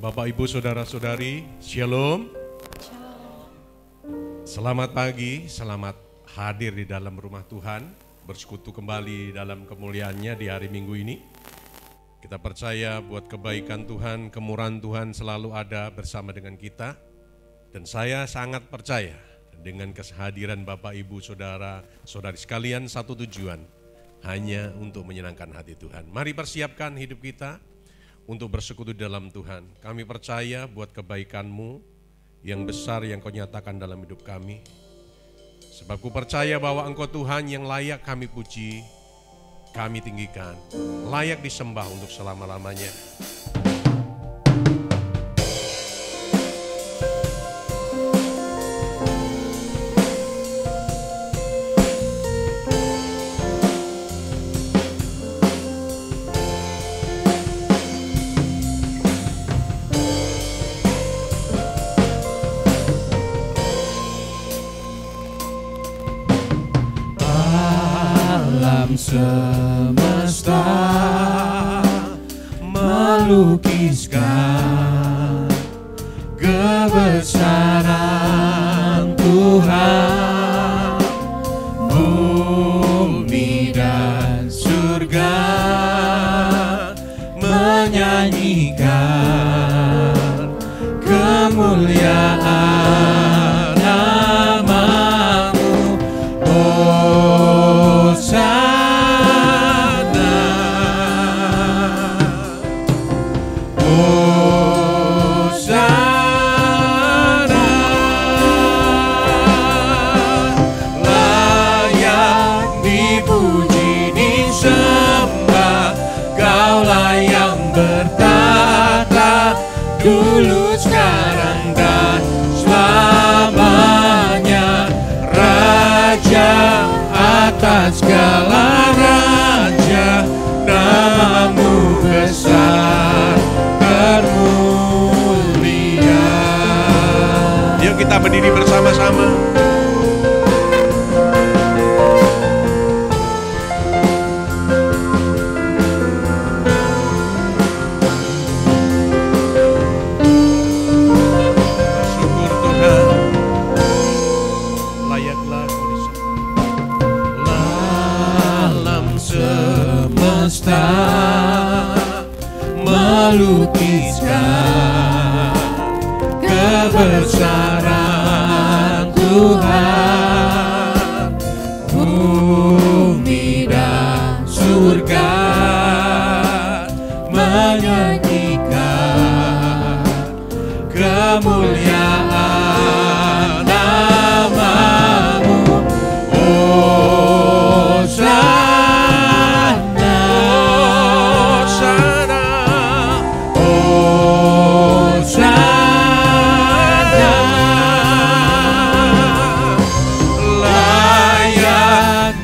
Bapak, Ibu, Saudara-saudari, Shalom. Selamat pagi, selamat hadir di dalam rumah Tuhan, bersekutu kembali dalam kemuliaannya di hari Minggu ini. Kita percaya buat kebaikan Tuhan, kemurahan Tuhan selalu ada bersama dengan kita. Dan saya sangat percaya dengan kehadiran Bapak, Ibu, Saudara-saudari sekalian, satu tujuan, hanya untuk menyenangkan hati Tuhan. Mari persiapkan hidup kita untuk bersekutu dalam Tuhan. Kami percaya buat kebaikan-Mu yang besar yang Kau nyatakan dalam hidup kami. Sebab ku percaya bahwa Engkau Tuhan yang layak kami puji, kami tinggikan, layak disembah untuk selama-lamanya. Semesta melukiskan kebesaran Tuhan, bumi dan surga menyanyikan kemuliaan nama-Mu. Dulu, sekarang, dan selamanya, Raja atas segala raja, nama-Mu besar termulia. Yuk kita berdiri bersama-sama. Melukiskan kebesaran Tuhan, bumi dan surga menyanyikan kemuliaan nama-Mu.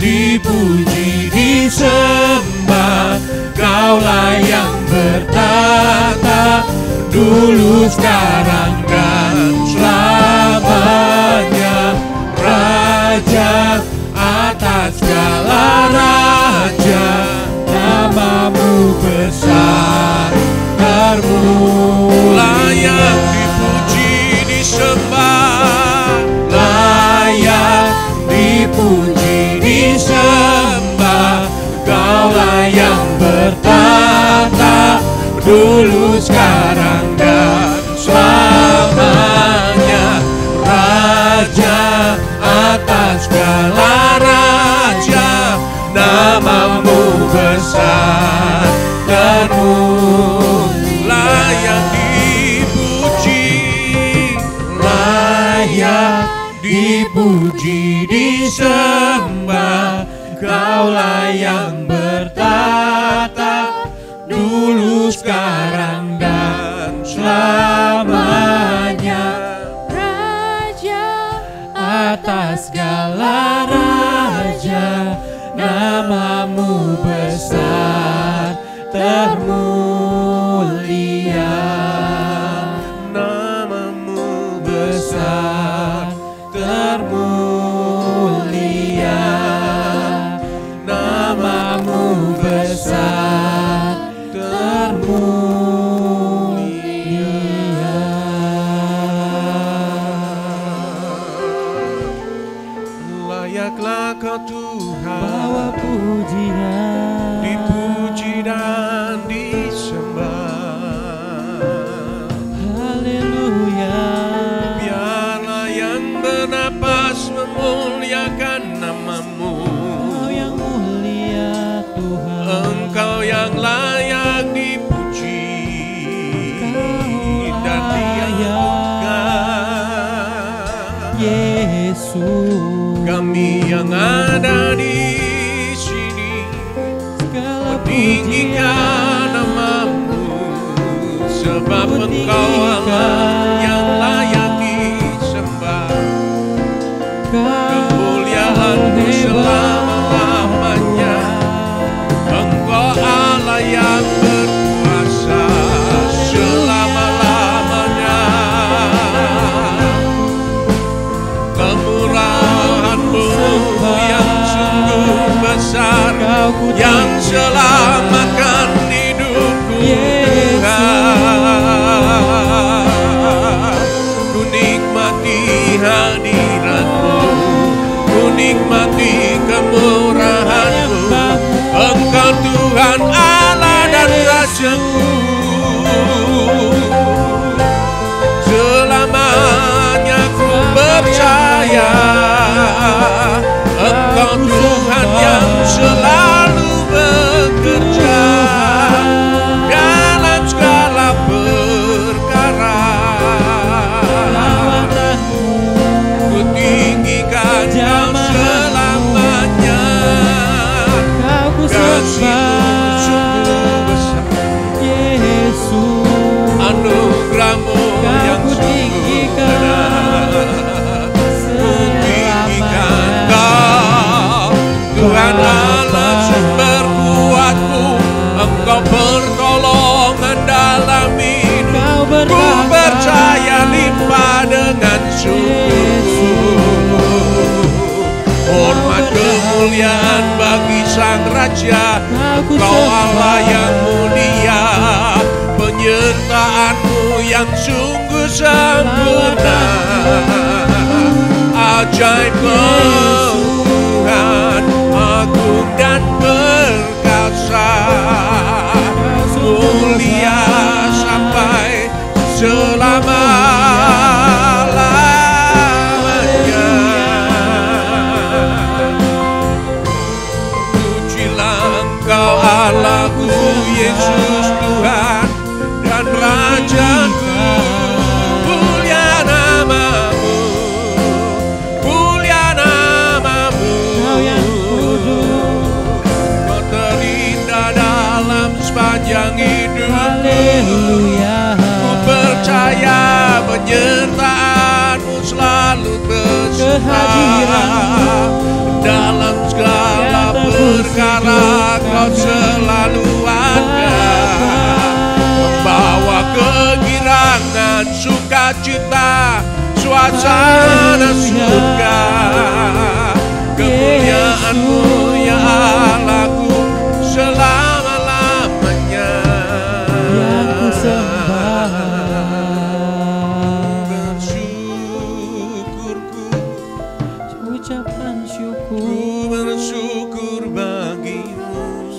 Dipuji, disembah, Kaulah yang bertata, dulu, sekarang, dan selamanya, Raja atas segala raja, nama-Mu besar termulia. Layak dipuji, disembah, layak dipuji, disembah, Kaulah yang bertata, dulu, sekarang, dan selamanya, Raja atas segala raja, nama-Mu besar termulia. layak dipuji, layak dipuji, disembah, Kaulah yang bertata, dulu, sekarang, dan selamanya, Raja atas segala raja, nama-Mu besar termulia. nama-Mu Besar termulia, nama-Mu besar termulia. Layaklah Kau Tuhan, bawa pujian, dipuji dan disembah. haleluya. Biarlah yang bernapas memuliakan nama-Mu. Kau yang mulia Tuhan, Engkau yang layak dipuji dan diagungkan. Yesus. Kami yang ada di sini Segala meninggikan nama-Mu, sebab Engkau Allah yang layak disembah. Kemuliaan-Mu selama-lamanya. Engkau Allah yang berkuasa selama-lamanya. Kemurahan-Mu yang sungguh besar, yang selamatkan hidupku, Tuhan. Ku nikmati hadirat-Mu, ku nikmati kemurahan-Mu. Engkau Tuhan Allah dan Raja-Ku. Selamanya ku percaya Engkau Tuhan yang selalu bekerja dalam segala perkara. Ku tinggikan Kau selamanya. Kasih-Mu sungguh besar, Yesus. anugerah-Mu yang sungguh benar. Ku tinggikan Kau, Tuhan Allah sumber kuatku. Engkau pertolongan dalam hidup. Ku percaya limpah dengan syukur. Hormat kemuliaan bagi Sang Raja. Engkau Allah yang mulia, penyertaan-Mu yang sungguh sempurna. Ajaib Tuhan, agung dan perkasa, mulia sampai selama-lamanya. Pujilah Engkau Allahku, Yesus Tuhan dan Raja-Ku. Mulia nama-Mu, mulia nama-Mu. Kau terindah dalam sepanjang hidupku. Haleluya. Ku percaya penyertaan-Mu selalu beserta. Dalam segala perkara Kau selalu ada, membawa kegirangan, sukacita, suasana surga. Kemuliaan-Mu ya Allahku selama-lamanya. Yang ku sembah. Bersyukurku, Ucapkan syukur. ku bersyukur bagi-Mu,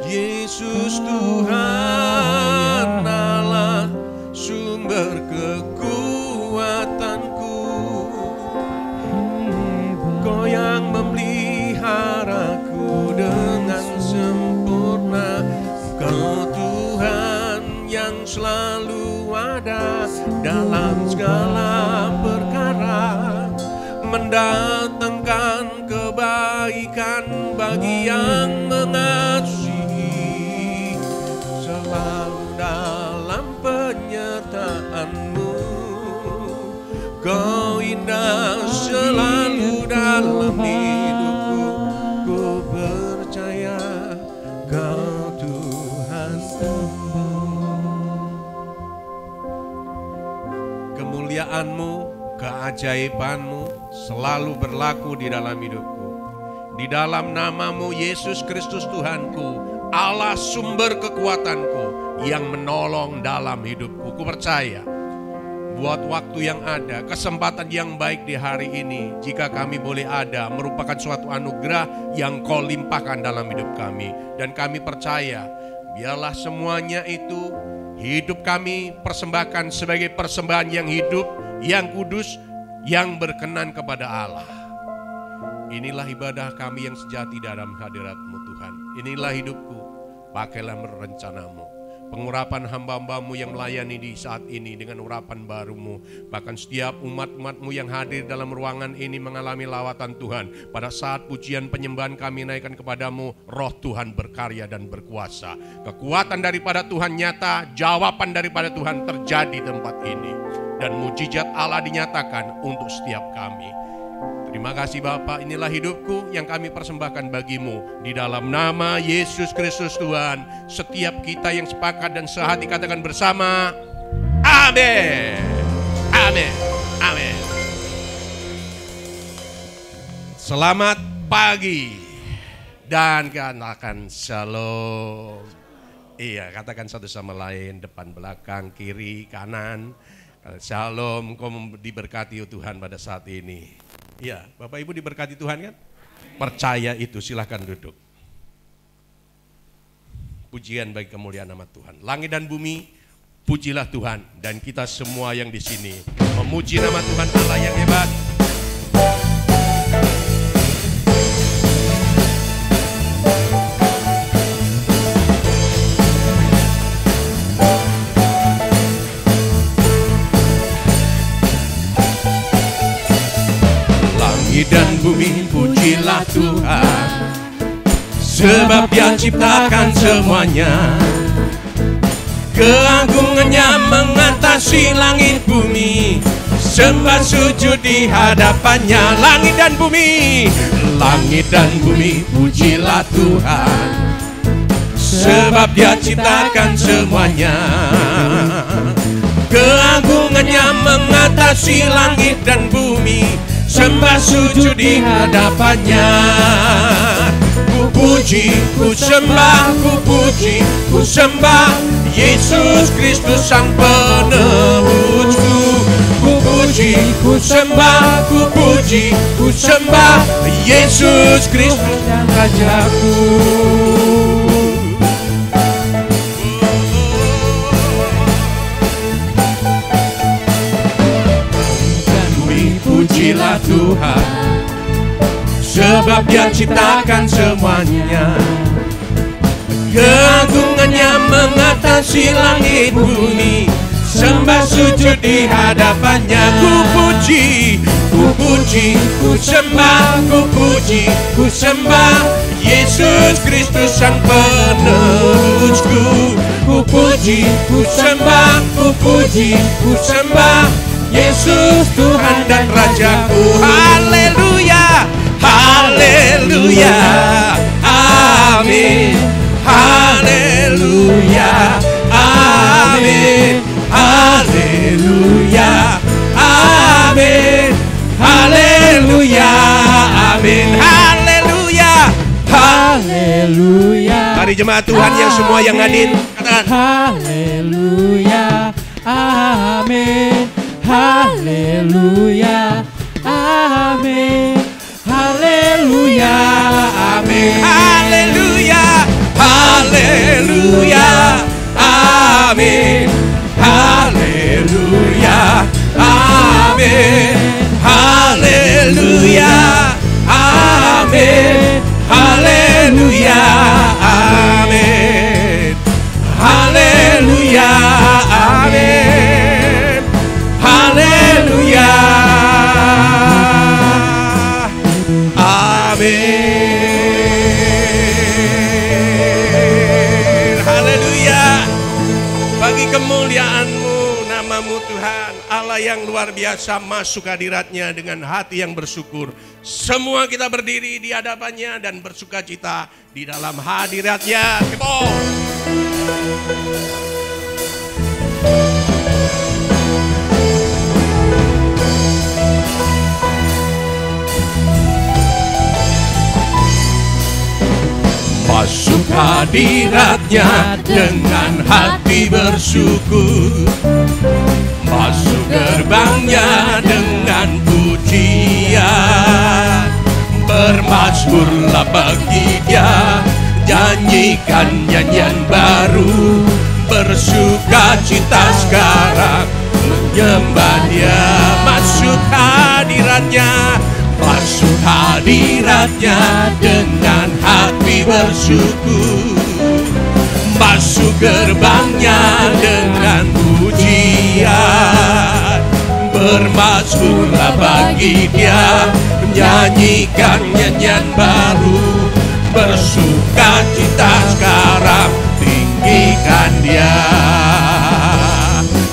Yesus Tuhan Allah, sumber kekuatanku. Kau yang memeliharaku dengan sempurna. Kau Tuhan yang selalu ada dalam segala perkara, mendatangkan kebaikan bagi yang mengasihi. Selalu dalam penyertaan-Mu, Kau indah selalu dalam hidupku. Ku percaya Kau Tuhan. Kemuliaan-Mu, keajaiban-Mu selalu berlaku di dalam hidupku. Di dalam nama-Mu Yesus Kristus Tuhanku, Allah sumber kekuatanku yang menolong dalam hidupku. Ku percaya buat waktu yang ada, kesempatan yang baik di hari ini. Jika kami boleh ada, merupakan suatu anugerah yang Kau limpahkan dalam hidup kami. Dan kami percaya, biarlah semuanya itu hidup kami persembahkan sebagai persembahan yang hidup, yang kudus, yang berkenan kepada Allah. Inilah ibadah kami yang sejati dalam hadirat-Mu Tuhan. Inilah hidupku, pakailah merencanamu. Pengurapan hamba-hambamu yang melayani di saat ini dengan urapan barumu. Bahkan setiap umat-umatmu yang hadir dalam ruangan ini mengalami lawatan Tuhan. Pada saat pujian penyembahan kami naikkan kepadamu, roh Tuhan berkarya dan berkuasa. Kekuatan daripada Tuhan nyata, jawaban daripada Tuhan terjadi di tempat ini. Dan mujizat Allah dinyatakan untuk setiap kami. Terima kasih Bapa, inilah hidupku yang kami persembahkan bagimu. Di dalam nama Yesus Kristus Tuhan, setiap kita yang sepakat dan sehati katakan bersama, amin, amin, amin. Selamat pagi dan katakan shalom. Iya, katakan satu sama lain, depan, belakang, kiri, kanan. Shalom, kau diberkati Tuhan pada saat ini. Ya, Bapak Ibu diberkati Tuhan kan? Percaya itu, silahkan duduk. Pujian bagi kemuliaan nama Tuhan. Langit dan bumi, pujilah Tuhan. Dan kita semua yang di sini memuji nama Tuhan Allah yang hebat. Dan bumi pujilah Tuhan, sebab Dia ciptakan semuanya. Keagungannya mengatasi langit bumi, sembah sujud di hadapannya. Langit dan bumi pujilah Tuhan, sebab Dia ciptakan semuanya. Keagungannya mengatasi langit dan bumi, sembah sujud di hadapannya. Ku puji, ku sembah, ku puji, ku sembah Yesus Kristus Sang Penebusku. Ku puji, ku sembah, ku puji, ku sembah Yesus Kristus Sang Rajaku. Pujilah Tuhan, sebab Dia ciptakan semuanya. Keagungannya mengatasi langit bumi, sembah sujud di hadapannya. Ku puji, ku puji, ku sembah, ku puji, ku sembah Yesus Kristus Sang Penebusku. Ku puji, ku sembah, ku puji, ku sembah Yesus Tuhan dan Rajaku. Haleluya, haleluya, amin. Haleluya, amin. Haleluya, amin. Haleluya, amin. Haleluya, haleluya. Mari jemaat Tuhan yang semua yang hadir katakan haleluya, amin. Haleluya, amin. Haleluya, amin. Haleluya, haleluya, amin. Haleluya, amin. Haleluya, amin. Haleluya, amin. Haleluya, amin. Haleluya, amin. Haleluya. Bagi kemuliaan-Mu, nama-Mu Tuhan, Allah yang luar biasa, masuk hadirat-Nya dengan hati yang bersyukur. Semua kita berdiri di hadapan-Nya dan bersukacita di dalam hadirat-Nya. Masuk hadirat-Nya dengan hati bersyukur. Masuk gerbangnya dengan pujian. Bermazmurlah bagi Dia, nyanyikan nyanyian baru, bersuka cita sekarang, menyembah Dia. Masuk hadiratnya, masuk hadiratnya dengan hati bersyukur. Masuk gerbangnya dengan pujian. Bermazmurlah bagi Dia, menyanyikan nyanyian baru, bersuka cita sekarang, tinggikan Dia.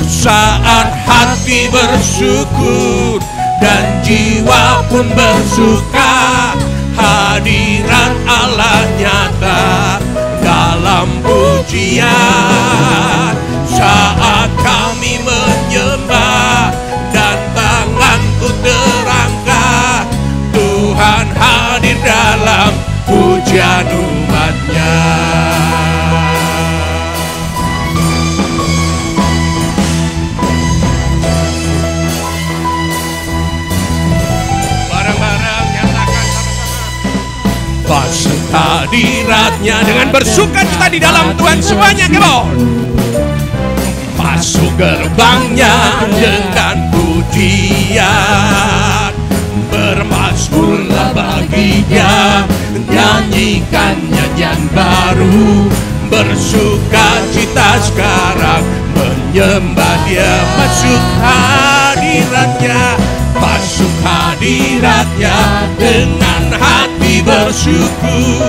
Saat hati bersyukur dan jiwa pun bersuka, hadirat Allah nyata dalam pujian. Saat kami menyembah dan tanganku terangkat, Tuhan hadir dalam pujian umatnya. Barang-barang nyatakan sama-sama. Masuk hadiratnya dengan bersuka cita di dalam Tuhan semuanya, come on. Masuk gerbangnya dengan pujian. Bermazmurlah bagi Dia, nyanyikan nyanyian baru, bersuka cita sekarang, menyembah Dia. Masuk hadiratnya, masuk hadiratnya dengan hati bersyukur.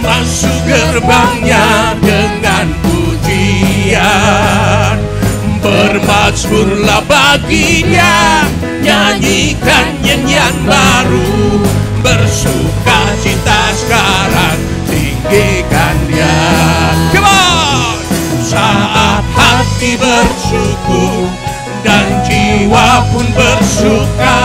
Masuk gerbangnya dengan pujian. Bermazmurlah bagi Dia, nyanyikan nyanyian baru, bersuka cita sekarang, tinggikan Dia. Come on! Saat hati bersyukur dan jiwa pun bersuka,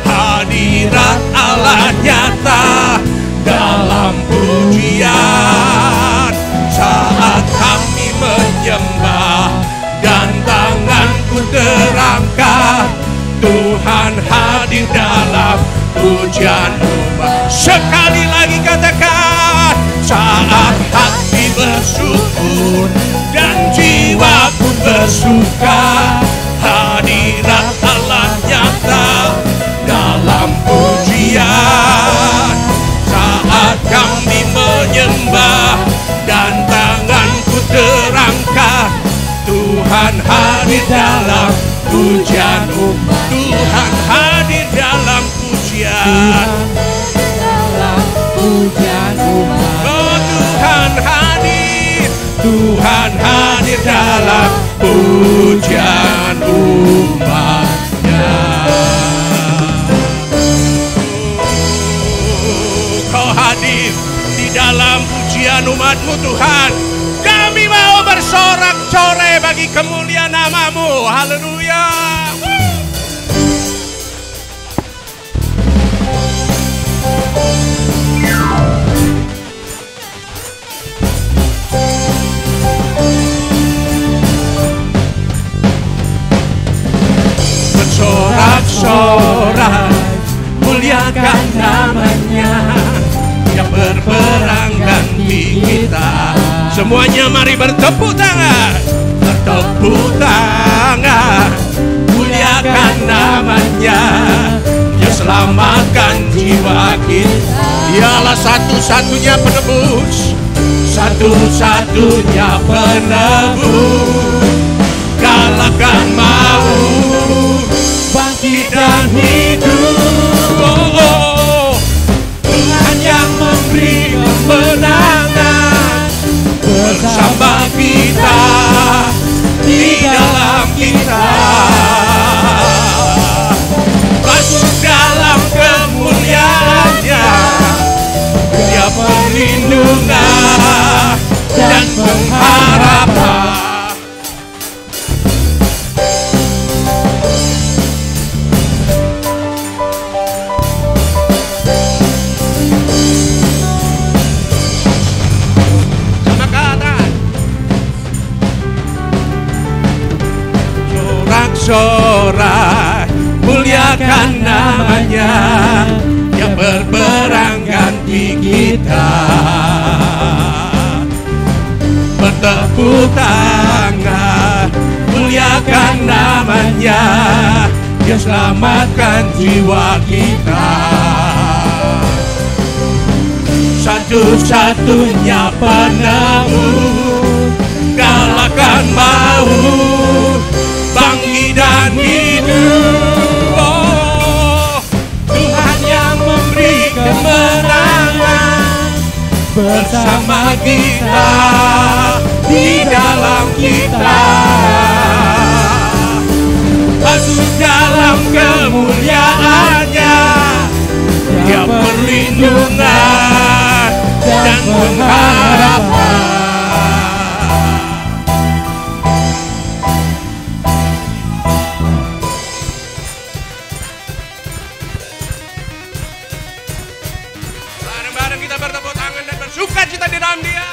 hadirat Allah nyata dalam pujian. Saat kami menyembah dan tanganku terangkat, Tuhan hadir dalam pujian umat. Sekali lagi katakan, saat hati bersyukur dan jiwa pun bersuka, hadirat Allah nyata dalam pujian. Saat kami menyembah dan tanganku terangkat, Tuhan hadir dalam pujian umat. Tuhan hadir dalam pujian. Dalam pujian umat. Oh, Tuhan hadir. Tuhan hadir dalam pujian umatnya. Kau hadir di dalam pujian umatmu Tuhan. Kami mau bersorak-sorai bagi kemuliaan nama-Mu. Haleluya. Bersorak-sorai, muliakan nama-Nya yang berperang ganti kita. Semuanya mari bertepuk tangan, bertepuk tangan, muliakan nama-Nya yang selamatkan jiwa kita. Dialah satu-satunya penebus, satu-satunya penebus. Kalahkan maut, bangkit dan hidup. Oh, oh. Tuhan yang memberi kemenangan bersama kita, di dalam kita. Masuk dalam kemuliaan-Nya, Dia perlindungan dan pengharapan. muliakan namanya, yang berperang ganti kita. Bertepuk tangan, muliakan namanya, yang selamatkan jiwa kita. Satu-satunya penebus, kalahkan maut, bangkit dan hidup. Oh, Tuhan yang memberi kemenangan bersama kita, di dalam kita. Masuk dalam kemuliaannya, Dia perlindungan dan pengharapan. Bareng-bareng kita bertepuk tangan dan bersukacita di dalam Dia.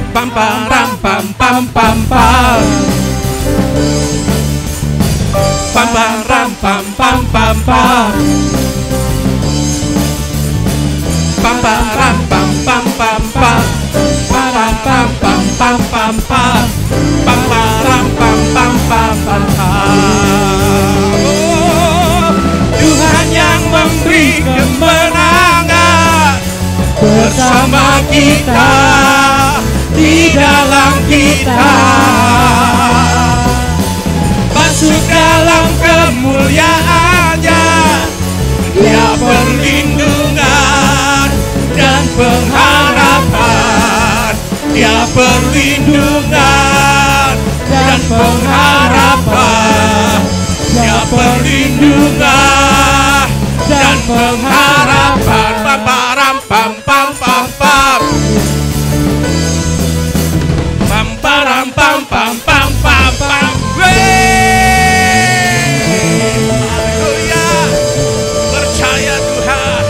Pam pam ram pam pam pam pam, pam pam ram pam pam pam pam, pam pam ram pam pam pam pam, pam pam pam pam pam pam, pam pam ram pam pam pam pam pam. Tuhan yang memberi kemenangan bersama kita, di dalam kita. Masuk dalam kemuliaannya, Dia perlindungan dan pengharapan. Dia perlindungan dan pengharapan. Dia perlindungan dan pengharapan. Pam pam pam pam pam pam. Pam pam pam pam pam pam pam. Haleluya. Percaya Tuhan,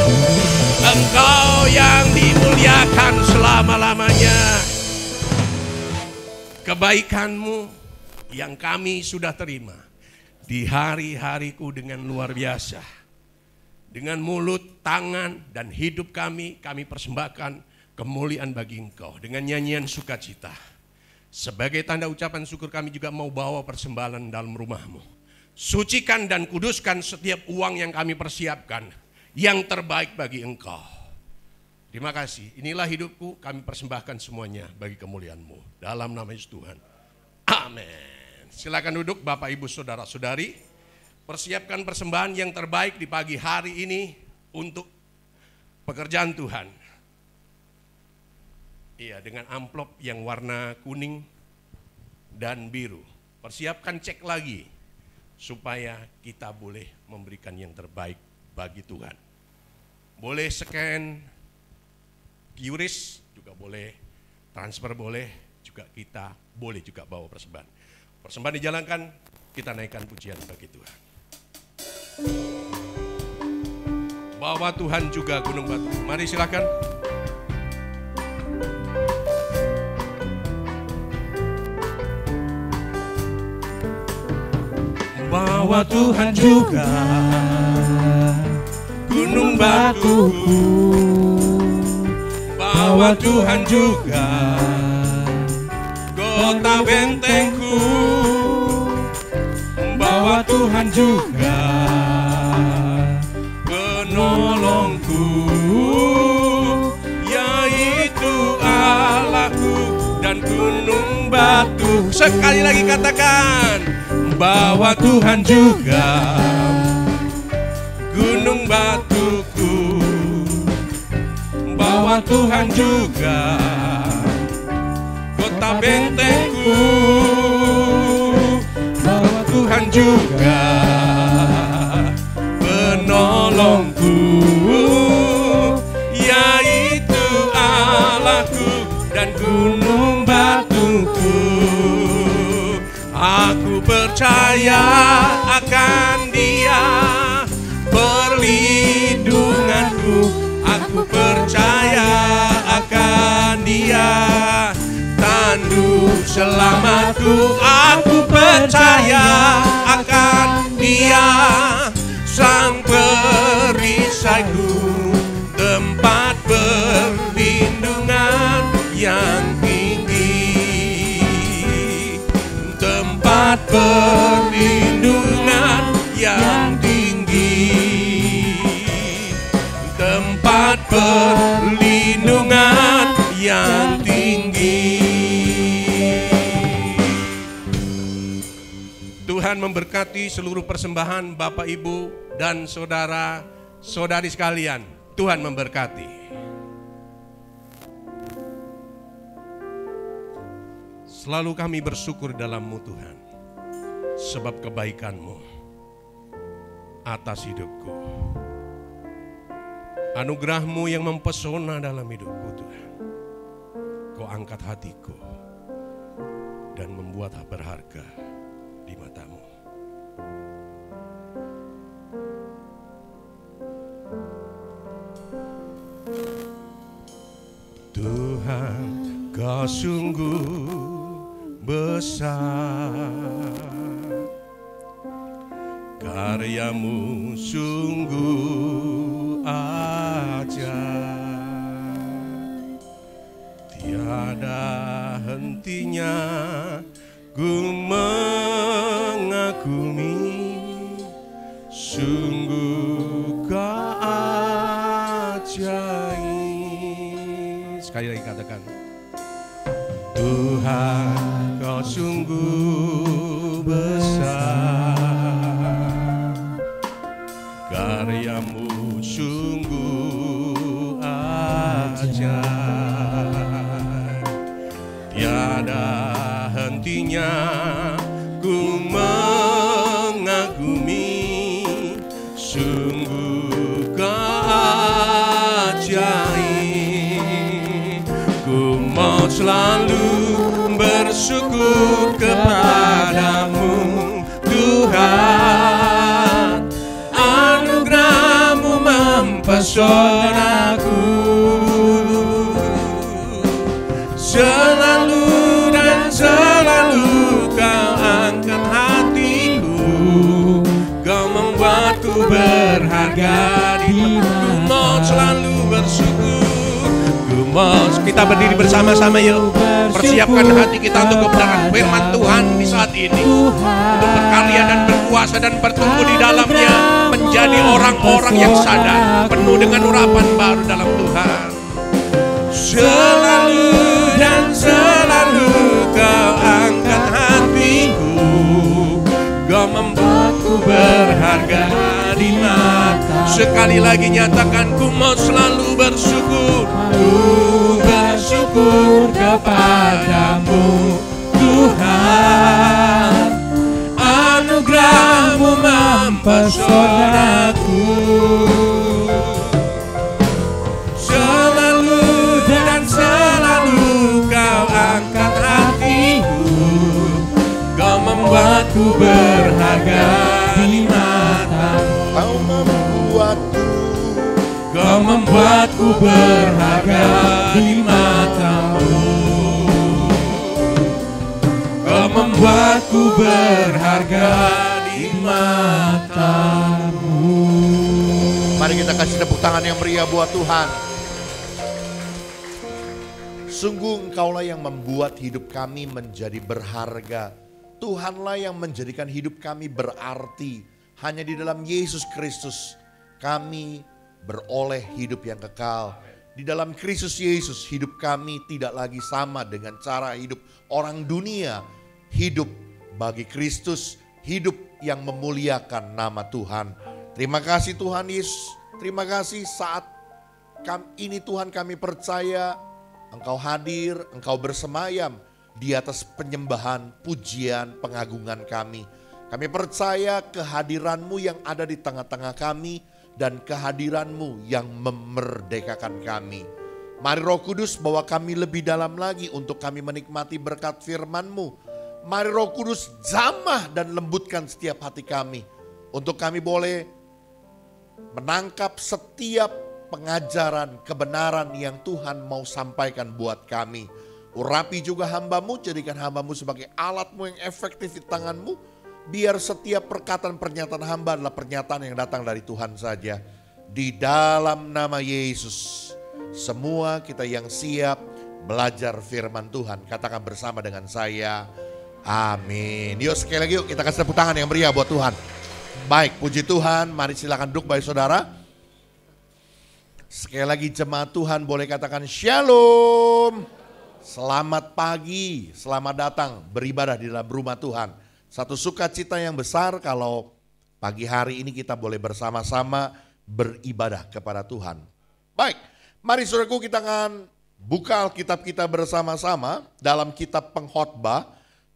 Engkau yang dimuliakan selama-lamanya. Kebaikan-Mu yang kami sudah terima di hari-hariku dengan luar biasa. Dengan mulut, tangan, dan hidup kami persembahkan kemuliaan bagi Engkau dengan nyanyian sukacita. Sebagai tanda ucapan syukur kami juga mau bawa persembahan dalam rumah-Mu. Sucikan dan kuduskan setiap uang yang kami persiapkan, yang terbaik bagi Engkau. Terima kasih, inilah hidupku, kami persembahkan semuanya bagi kemuliaan-Mu. Dalam nama Yesus Tuhan, amin. Silakan duduk Bapak Ibu Saudara-saudari. Persiapkan persembahan yang terbaik di pagi hari ini untuk pekerjaan Tuhan. Iya, dengan amplop yang warna kuning dan biru. Persiapkan cek lagi supaya kita boleh memberikan yang terbaik bagi Tuhan. Boleh scan QRIS juga boleh, transfer boleh, juga kita boleh juga bawa persembahan. Persembahan dijalankan, kita naikkan pujian bagi Tuhan. Bawa Tuhan juga Gunung Batu. Mari silakan. Bawa Tuhan juga Gunung Batuku, bawa Tuhan juga kota bentengku, bawa Tuhan juga penolongku, yaitu Allahku dan Gunung Batu. Sekali lagi katakan, bawa Tuhan juga Gunung Batuku, bawa Tuhan juga kota bentengku, bawa Tuhan juga penolongku, percaya akan Dia, perlindunganku. Aku percaya akan Dia, tanduk selamatku. Aku percaya akan Dia, Sang perisaiku, tempat perlindungan yang tinggi, tempat perlindungan yang tinggi, tempat perlindungan yang tinggi. Tuhan memberkati seluruh persembahan Bapak, Ibu, dan saudara-saudari sekalian. Tuhan memberkati. Selalu kami bersyukur dalam-Mu Tuhan, sebab kebaikan-Mu atas hidupku. Anugerah-Mu yang mempesona dalam hidupku Tuhan. Kau angkat hatiku dan membuat berharga di mata-Mu. Tuhan, Kau sungguh besar, karya-Mu sungguh ajaib, tiada hentinya ku mengagumi, sungguh Kau ajaib. Sekali lagi katakan, Tuhan, Kau sungguh besar, karya-Mu sungguh ajaib, tiada hentinya ku mengagumi, sungguh Kau ajaib. Ku mau selalu bersyukur kepadamu Tuhan, anugerah-Mu mempesonaku, selalu dan selalu Kau angkat hatiku, Kau membuatku berharga di mata. Ku mau selalu bersyukur. Kita berdiri bersama-sama yuk. Persiapkan hati kita untuk kebenaran firman Tuhan di saat ini, untuk berkarya dan berkuasa dan bertumbuh di dalamnya, menjadi orang-orang yang sadar, penuh dengan urapan baru dalam Tuhan. Selalu dan selalu Kau angkat hatiku, Kau membuatku berharga di mata. Sekali lagi nyatakan, ku mau selalu bersyukur. Ku bersyukur kepadamu Tuhan, anugerah-Mu mempesonaku, selalu dan selalu Kau angkat hatiku, Kau membuatku berharga di mata-Mu. Kau membuatku berharga di mata-Mu. Kau membuatku berharga di mata-Mu. Mari kita kasih tepuk tangan yang meriah buat Tuhan. Sungguh Engkaulah yang membuat hidup kami menjadi berharga. Tuhanlah yang menjadikan hidup kami berarti. Hanya di dalam Yesus Kristus kami beroleh hidup yang kekal. Di dalam Kristus Yesus hidup kami tidak lagi sama dengan cara hidup orang dunia. Hidup bagi Kristus, hidup yang memuliakan nama Tuhan. Terima kasih Tuhan Yesus. Terima kasih saat ini Tuhan kami percaya Engkau hadir, Engkau bersemayam di atas penyembahan, pujian, pengagungan kami. Kami percaya kehadiran-Mu yang ada di tengah-tengah kami dan kehadiran-Mu yang memerdekakan kami. Mari Roh Kudus bawa kami lebih dalam lagi untuk kami menikmati berkat firman-Mu. Mari Roh Kudus jamah dan lembutkan setiap hati kami. Untuk kami boleh menangkap setiap pengajaran kebenaran yang Tuhan mau sampaikan buat kami. Urapi juga hamba-Mu, jadikan hamba-Mu sebagai alat-Mu yang efektif di tangan-Mu. Biar setiap perkataan pernyataan hamba adalah pernyataan yang datang dari Tuhan saja. Di dalam nama Yesus, semua kita yang siap belajar firman Tuhan, katakan bersama dengan saya, amin. Yuk sekali lagi yuk kita kasih tepuk tangan yang meriah buat Tuhan. Baik, puji Tuhan, mari silakan duduk baik saudara. Sekali lagi jemaat Tuhan boleh katakan shalom. Selamat pagi, selamat datang beribadah di dalam rumah Tuhan. Satu sukacita yang besar kalau pagi hari ini kita boleh bersama-sama beribadah kepada Tuhan. Baik, mari saudaraku kita akan buka Alkitab kita bersama-sama dalam kitab Pengkhotbah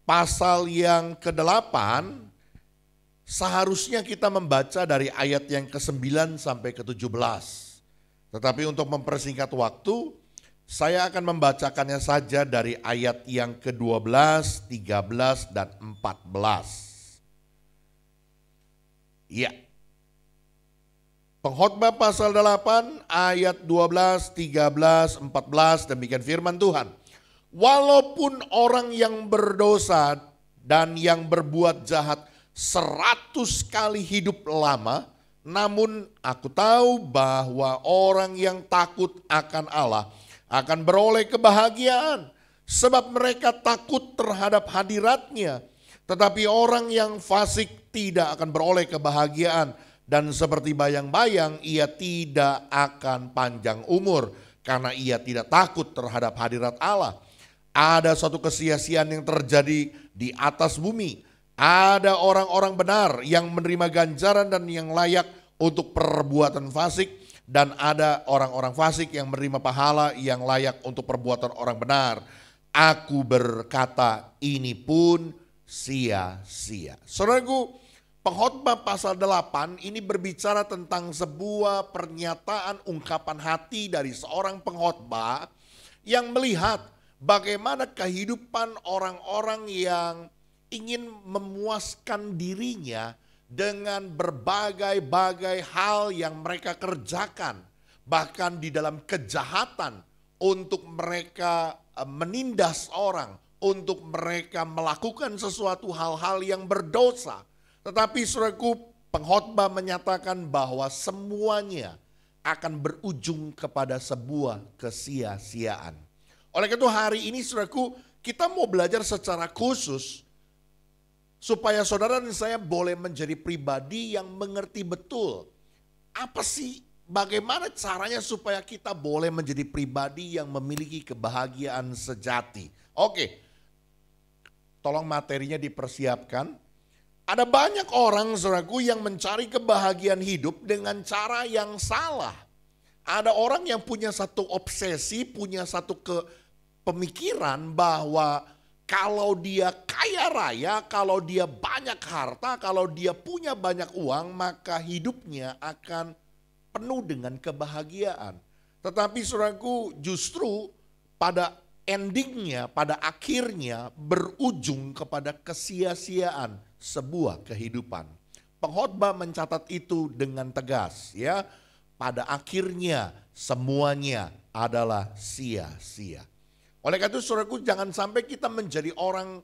pasal yang ke-8. Seharusnya kita membaca dari ayat yang ke-9 sampai ke-17. Tetapi untuk mempersingkat waktu, saya akan membacakannya saja dari ayat yang ke-12, 13, dan 14. Ya. Pengkhotbah pasal 8 ayat 12, 13, 14 demikian firman Tuhan. Walaupun orang yang berdosa dan yang berbuat jahat 100 kali hidup lama, namun aku tahu bahwa orang yang takut akan Allah akan beroleh kebahagiaan sebab mereka takut terhadap hadirat-Nya. Tetapi orang yang fasik tidak akan beroleh kebahagiaan. Dan seperti bayang-bayang ia tidak akan panjang umur karena ia tidak takut terhadap hadirat Allah. Ada suatu kesia-siaan yang terjadi di atas bumi. Ada orang-orang benar yang menerima ganjaran dan yang layak untuk perbuatan fasik. Dan ada orang-orang fasik yang menerima pahala yang layak untuk perbuatan orang benar. Aku berkata ini pun sia-sia. Saudaraku, Pengkhotbah pasal 8 ini berbicara tentang sebuah pernyataan ungkapan hati dari seorang pengkhotbah yang melihat bagaimana kehidupan orang-orang yang ingin memuaskan dirinya dengan berbagai-bagai hal yang mereka kerjakan. Bahkan di dalam kejahatan untuk mereka menindas orang, untuk mereka melakukan sesuatu hal-hal yang berdosa. Tetapi saudaraku, pengkhotbah menyatakan bahwa semuanya akan berujung kepada sebuah kesia-siaan. Oleh karena itu hari ini saudaraku, kita mau belajar secara khusus supaya saudara dan saya boleh menjadi pribadi yang mengerti betul apa sih, bagaimana caranya supaya kita boleh menjadi pribadi yang memiliki kebahagiaan sejati. Oke, tolong materinya dipersiapkan. Ada banyak orang saudaraku yang mencari kebahagiaan hidup dengan cara yang salah. Ada orang yang punya satu obsesi, punya satu pemikiran bahwa kalau dia kaya raya, kalau dia banyak harta, kalau dia punya banyak uang, maka hidupnya akan penuh dengan kebahagiaan. Tetapi saudaraku, justru pada endingnya, pada akhirnya berujung kepada kesia-siaan sebuah kehidupan. Pengkhotbah mencatat itu dengan tegas, ya. Pada akhirnya semuanya adalah sia-sia. Oleh karena itu saudaraku, jangan sampai kita menjadi orang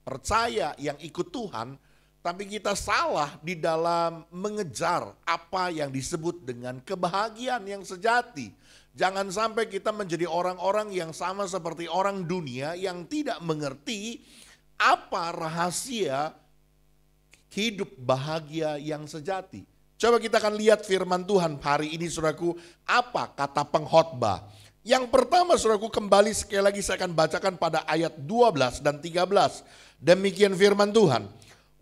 percaya yang ikut Tuhan, tapi kita salah di dalam mengejar apa yang disebut dengan kebahagiaan yang sejati. Jangan sampai kita menjadi orang-orang yang sama seperti orang dunia yang tidak mengerti apa rahasia hidup bahagia yang sejati. Coba kita akan lihat firman Tuhan hari ini saudaraku, apa kata pengkhotbah. Yang pertama saudaraku, kembali sekali lagi saya akan bacakan pada ayat 12 dan 13. Demikian firman Tuhan.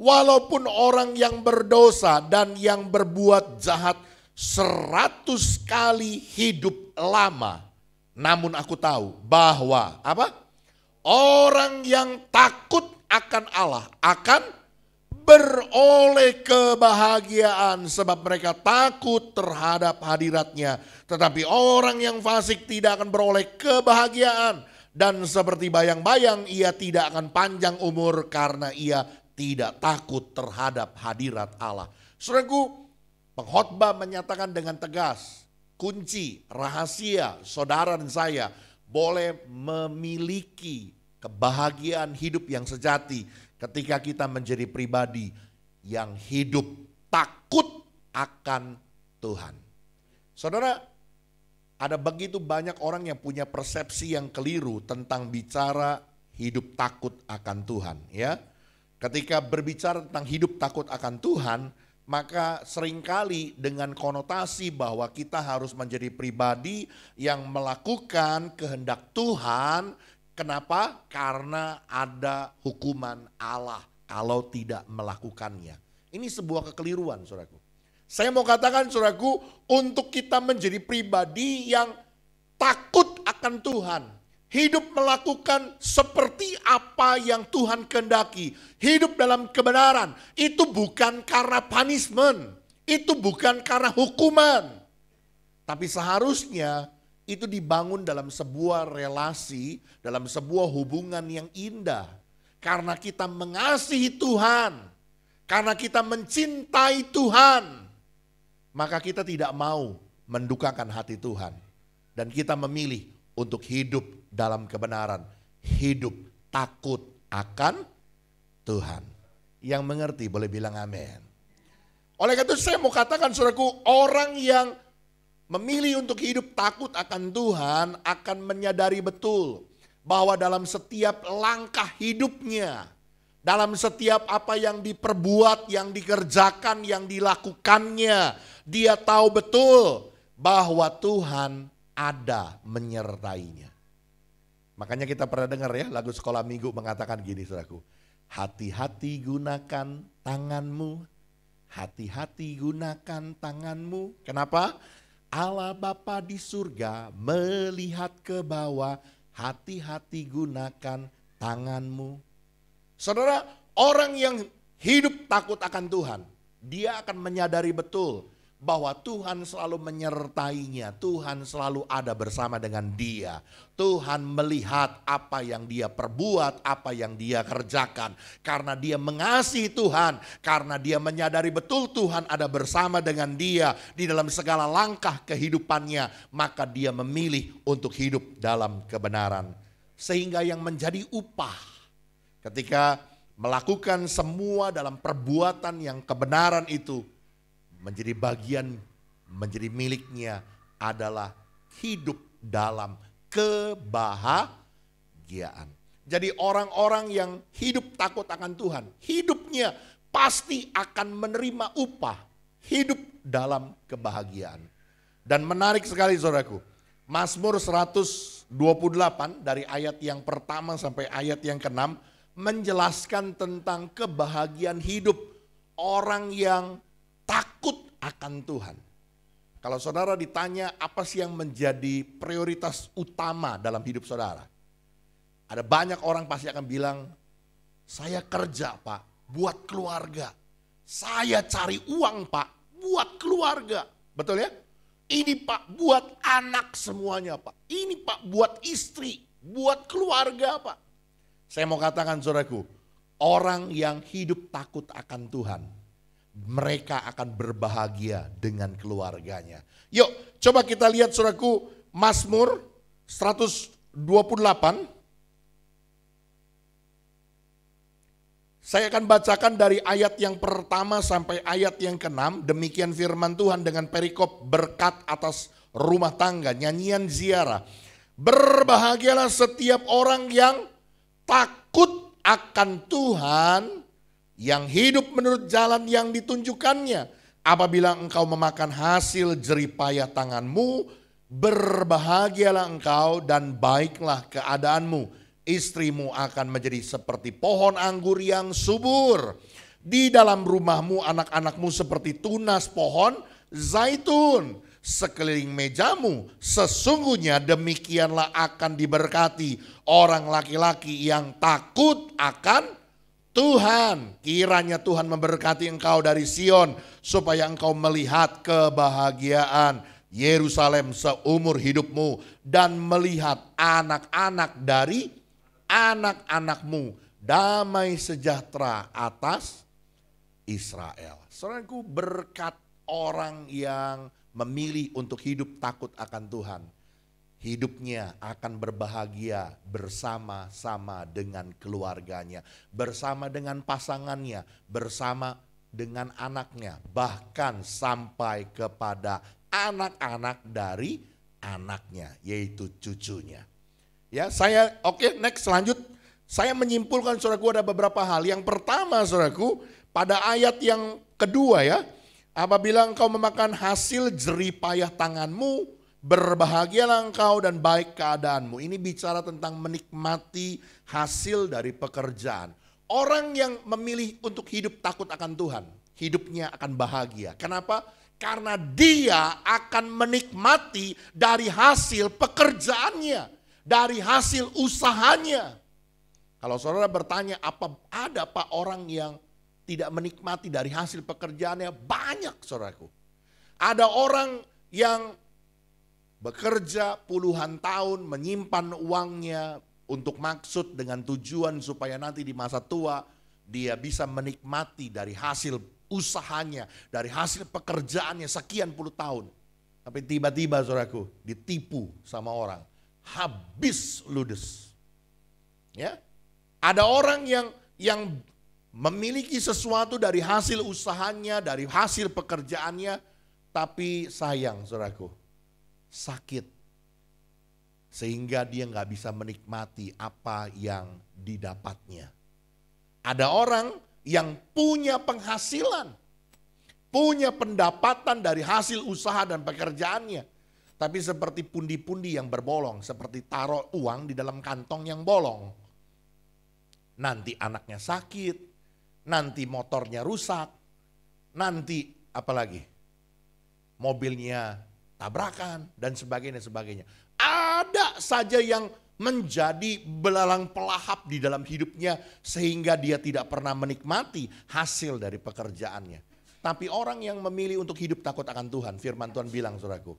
Walaupun orang yang berdosa dan yang berbuat jahat 100 kali hidup lama, namun aku tahu bahwa apa? Orang yang takut akan Allah akan beroleh kebahagiaan sebab mereka takut terhadap hadirat-Nya. Tetapi orang yang fasik tidak akan beroleh kebahagiaan Dan seperti bayang-bayang ia tidak akan panjang umur karena ia tidak takut terhadap hadirat Allah. Saudaraku, pengkhotbah menyatakan dengan tegas, kunci, rahasia saudara dan saya boleh memiliki kebahagiaan hidup yang sejati ketika kita menjadi pribadi yang hidup takut akan Tuhan. Saudara, ada begitu banyak orang yang punya persepsi yang keliru tentang bicara hidup takut akan Tuhan, ya. Ketika berbicara tentang hidup takut akan Tuhan, maka seringkali dengan konotasi bahwa kita harus menjadi pribadi yang melakukan kehendak Tuhan. Kenapa? Karena ada hukuman Allah kalau tidak melakukannya. Ini sebuah kekeliruan, saudaraku. Saya mau katakan, saudaraku, untuk kita menjadi pribadi yang takut akan Tuhan, hidup melakukan seperti apa yang Tuhan kehendaki, hidup dalam kebenaran, itu bukan karena punishment, itu bukan karena hukuman. Tapi seharusnya itu dibangun dalam sebuah relasi, dalam sebuah hubungan yang indah. Karena kita mengasihi Tuhan, karena kita mencintai Tuhan, maka kita tidak mau mendukakan hati Tuhan. Dan kita memilih untuk hidup dalam kebenaran, hidup takut akan Tuhan. Yang mengerti boleh bilang amin. Oleh karena itu saya mau katakan, saudaraku, orang yang memilih untuk hidup takut akan Tuhan akan menyadari betul bahwa dalam setiap langkah hidupnya, dalam setiap apa yang diperbuat, yang dikerjakan, yang dilakukannya, dia tahu betul bahwa Tuhan ada menyertainya. Makanya kita pernah dengar ya lagu sekolah minggu mengatakan gini, saudaraku. Hati-hati gunakan tanganmu, hati-hati gunakan tanganmu. Kenapa? Allah Bapa di surga melihat ke bawah, hati-hati gunakan tanganmu. Saudara, orang yang hidup takut akan Tuhan, dia akan menyadari betul bahwa Tuhan selalu menyertainya, Tuhan selalu ada bersama dengan dia. Tuhan melihat apa yang dia perbuat, apa yang dia kerjakan. Karena dia mengasihi Tuhan, karena dia menyadari betul Tuhan ada bersama dengan dia di dalam segala langkah kehidupannya, maka dia memilih untuk hidup dalam kebenaran. Sehingga yang menjadi upah ketika melakukan semua dalam perbuatan yang kebenaran itu, menjadi bagian, menjadi miliknya adalah hidup dalam kebahagiaan. Jadi orang-orang yang hidup takut akan Tuhan, hidupnya pasti akan menerima upah, hidup dalam kebahagiaan. Dan menarik sekali saudaraku, Mazmur 128 dari ayat yang pertama sampai ayat yang ke-6 menjelaskan tentang kebahagiaan hidup orang yang takut akan Tuhan. Kalau saudara ditanya apa sih yang menjadi prioritas utama dalam hidup saudara? Ada banyak orang pasti akan bilang, saya kerja Pak, buat keluarga. Saya cari uang Pak, buat keluarga. Betul ya? Ini Pak buat anak semuanya Pak. Ini Pak buat istri, buat keluarga Pak. Saya mau katakan saudaraku, orang yang hidup takut akan Tuhan, mereka akan berbahagia dengan keluarganya. Yuk coba kita lihat saudaraku, Mazmur 128. Saya akan bacakan dari ayat yang pertama sampai ayat yang ke-6. Demikian firman Tuhan dengan perikop berkat atas rumah tangga, nyanyian ziarah. Berbahagialah setiap orang yang takut akan Tuhan, yang hidup menurut jalan yang ditunjukkannya. Apabila engkau memakan hasil jeripayah tanganmu, berbahagialah engkau dan baiklah keadaanmu. Istrimu akan menjadi seperti pohon anggur yang subur. Di dalam rumahmu anak-anakmu seperti tunas pohon zaitun. Sekeliling mejamu sesungguhnya demikianlah akan diberkati orang laki-laki yang takut akan Tuhan. Kiranya Tuhan memberkati engkau dari Sion supaya engkau melihat kebahagiaan Yerusalem seumur hidupmu dan melihat anak-anak dari anak-anakmu, damai sejahtera atas Israel. Saudaraku, berkat orang yang memilih untuk hidup takut akan Tuhan, hidupnya akan berbahagia bersama-sama dengan keluarganya, bersama dengan pasangannya, bersama dengan anaknya, bahkan sampai kepada anak-anak dari anaknya, yaitu cucunya. Ya, next lanjut. Saya menyimpulkan saudaraku ada beberapa hal. Yang pertama saudaraku, pada ayat yang kedua ya, apabila engkau memakan hasil jerih payah tanganmu, berbahagialah engkau dan baik keadaanmu. Ini bicara tentang menikmati hasil dari pekerjaan. Orang yang memilih untuk hidup takut akan Tuhan, hidupnya akan bahagia. Kenapa? Karena dia akan menikmati dari hasil pekerjaannya, dari hasil usahanya. Kalau saudara bertanya, ada Pak orang yang tidak menikmati dari hasil pekerjaannya? Banyak saudaraku. Ada orang yang bekerja puluhan tahun, menyimpan uangnya untuk maksud dengan tujuan supaya nanti di masa tua dia bisa menikmati dari hasil usahanya, dari hasil pekerjaannya sekian puluh tahun. Tapi tiba-tiba saudaraku ditipu sama orang, habis ludes. Ya, ada orang yang memiliki sesuatu dari hasil usahanya, dari hasil pekerjaannya, tapi sayang saudaraku, sakit. Sehingga dia nggak bisa menikmati apa yang didapatnya. Ada orang yang punya penghasilan, punya pendapatan dari hasil usaha dan pekerjaannya. Tapi seperti pundi-pundi yang berbolong, seperti taruh uang di dalam kantong yang bolong. Nanti anaknya sakit, nanti motornya rusak, nanti apalagi mobilnya tabrakan dan sebagainya. Ada saja yang menjadi belalang pelahap di dalam hidupnya sehingga dia tidak pernah menikmati hasil dari pekerjaannya. Tapi orang yang memilih untuk hidup takut akan Tuhan, firman Tuhan bilang saudaraku,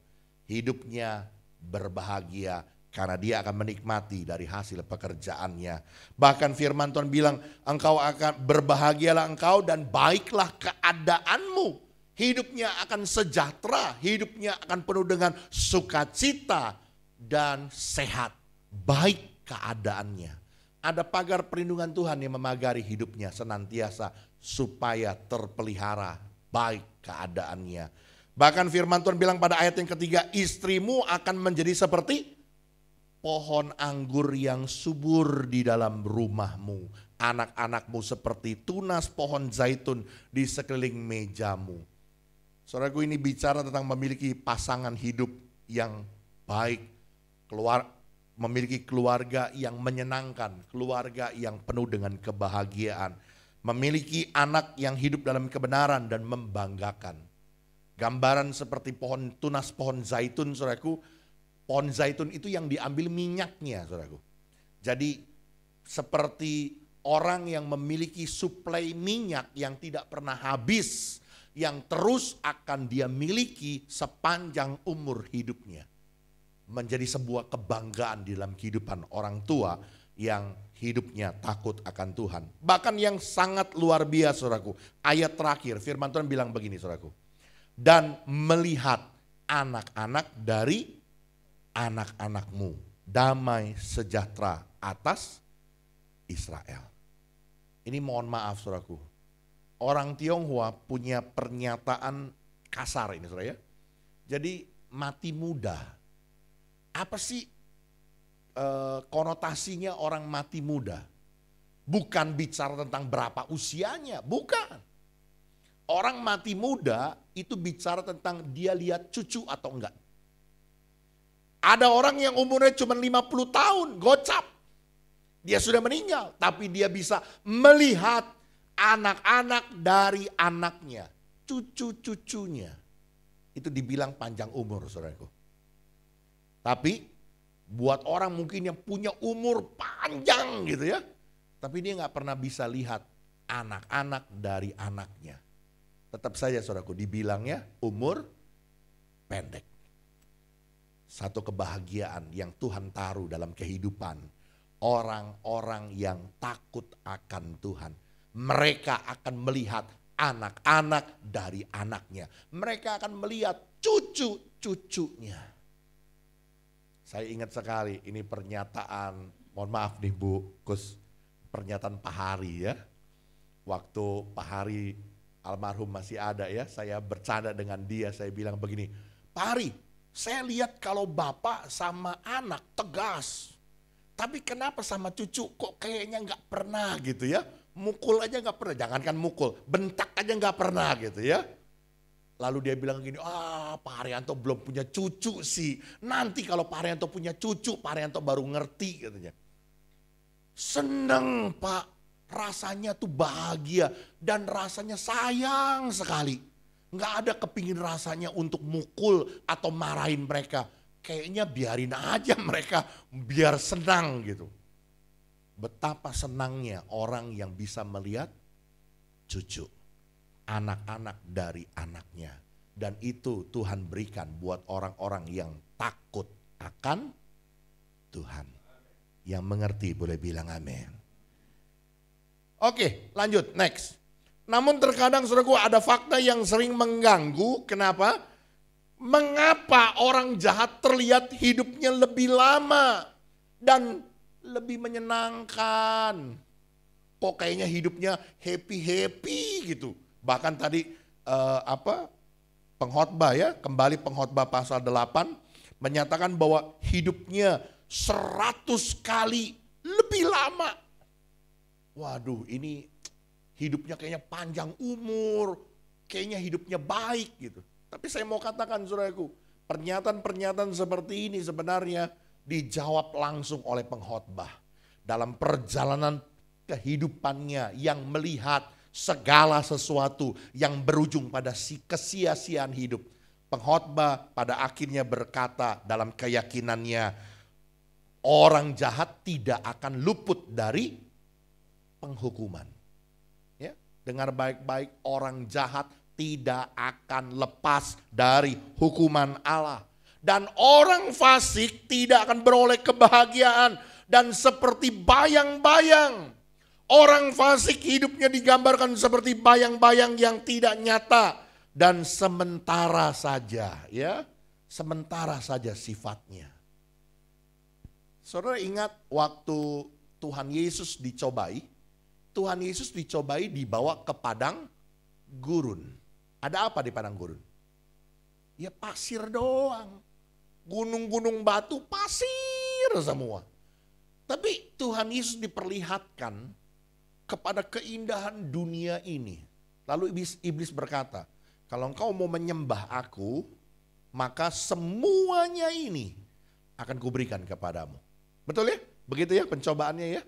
hidupnya berbahagia karena dia akan menikmati dari hasil pekerjaannya. Bahkan firman Tuhan bilang, engkau akan berbahagialah engkau dan baiklah keadaanmu. Hidupnya akan sejahtera, hidupnya akan penuh dengan sukacita dan sehat. Baik keadaannya. Ada pagar perlindungan Tuhan yang memagari hidupnya senantiasa supaya terpelihara baik keadaannya. Bahkan firman Tuhan bilang pada ayat yang ketiga, istrimu akan menjadi seperti pohon anggur yang subur di dalam rumahmu. Anak-anakmu seperti tunas pohon zaitun di sekeliling mejamu. Saudaraku, ini bicara tentang memiliki pasangan hidup yang baik, memiliki keluarga yang menyenangkan, keluarga yang penuh dengan kebahagiaan, memiliki anak yang hidup dalam kebenaran dan membanggakan. Gambaran seperti tunas pohon zaitun, saudaraku, pohon zaitun itu yang diambil minyaknya, saudaraku. Jadi seperti orang yang memiliki suplai minyak yang tidak pernah habis, yang terus akan dia miliki sepanjang umur hidupnya. Menjadi sebuah kebanggaan di dalam kehidupan orang tua yang hidupnya takut akan Tuhan. Bahkan yang sangat luar biasa saudaraku, ayat terakhir firman Tuhan bilang begini saudaraku. Dan melihat anak-anak dari anak-anakmu, damai sejahtera atas Israel. Ini mohon maaf saudaraku, orang Tionghoa punya pernyataan kasar ini saudara ya. Jadi mati muda. Apa sih konotasinya orang mati muda? Bukan bicara tentang berapa usianya, bukan. Orang mati muda itu bicara tentang dia lihat cucu atau enggak. Ada orang yang umurnya cuma 50 tahun, gocap. Dia sudah meninggal, tapi dia bisa melihat anak-anak dari anaknya, cucu-cucunya. Itu dibilang panjang umur, saudaraku. Tapi buat orang mungkin yang punya umur panjang gitu ya, tapi dia nggak pernah bisa lihat anak-anak dari anaknya. Tetap saja saudaraku dibilangnya umur pendek. Satu kebahagiaan yang Tuhan taruh dalam kehidupan orang-orang yang takut akan Tuhan. Mereka akan melihat anak-anak dari anaknya. Mereka akan melihat cucu-cucunya. Saya ingat sekali ini pernyataan, mohon maaf nih Bu Kus, pernyataan Pak Hari ya. Waktu Pak Hari almarhum masih ada ya, saya bercanda dengan dia, saya bilang begini, Pak Hari, saya lihat kalau Bapak sama anak tegas, tapi kenapa sama cucu kok kayaknya nggak pernah gitu ya. Mukul aja nggak pernah, jangankan mukul, bentak aja nggak pernah gitu ya. Lalu dia bilang gini, Pak Haryanto belum punya cucu sih. Nanti kalau Pak Haryanto punya cucu, Pak Haryanto baru ngerti katanya. Seneng Pak, rasanya tuh bahagia dan rasanya sayang sekali. Nggak ada kepingin rasanya untuk mukul atau marahin mereka. Kayaknya biarin aja mereka biar senang gitu. Betapa senangnya orang yang bisa melihat cucu, anak-anak dari anaknya. Dan itu Tuhan berikan buat orang-orang yang takut akan Tuhan. Yang mengerti boleh bilang amin. Oke, lanjut next. Namun terkadang saudaraku ada fakta yang sering mengganggu. Kenapa? Mengapa orang jahat terlihat hidupnya lebih lama dan lebih menyenangkan? Kok kayaknya hidupnya happy-happy gitu. Bahkan tadi pengkhotbah ya, kembali pengkhotbah pasal 8 menyatakan bahwa hidupnya 100 kali lebih lama. Waduh, ini hidupnya kayaknya panjang umur, kayaknya hidupnya baik gitu. Tapi saya mau katakan saudaraku, pernyataan-pernyataan seperti ini sebenarnya dijawab langsung oleh pengkhotbah. Dalam perjalanan kehidupannya yang melihat segala sesuatu yang berujung pada kesia-siaan hidup. Pengkhotbah pada akhirnya berkata dalam keyakinannya, orang jahat tidak akan luput dari penghukuman. Ya, dengar baik-baik, orang jahat tidak akan lepas dari hukuman Allah. Dan orang fasik tidak akan beroleh kebahagiaan dan seperti bayang-bayang. Orang fasik hidupnya digambarkan seperti bayang-bayang yang tidak nyata dan sementara saja, ya. Sementara saja sifatnya. Saudara ingat waktu Tuhan Yesus dicobai? Tuhan Yesus dicobai dibawa ke padang gurun. Ada apa di padang gurun? Ya pasir doang. Gunung-gunung batu, pasir semua. Tapi Tuhan Yesus diperlihatkan kepada keindahan dunia ini. Lalu iblis berkata, kalau engkau mau menyembah aku, maka semuanya ini akan kuberikan kepadamu. Betul ya? Begitu ya pencobaannya ya.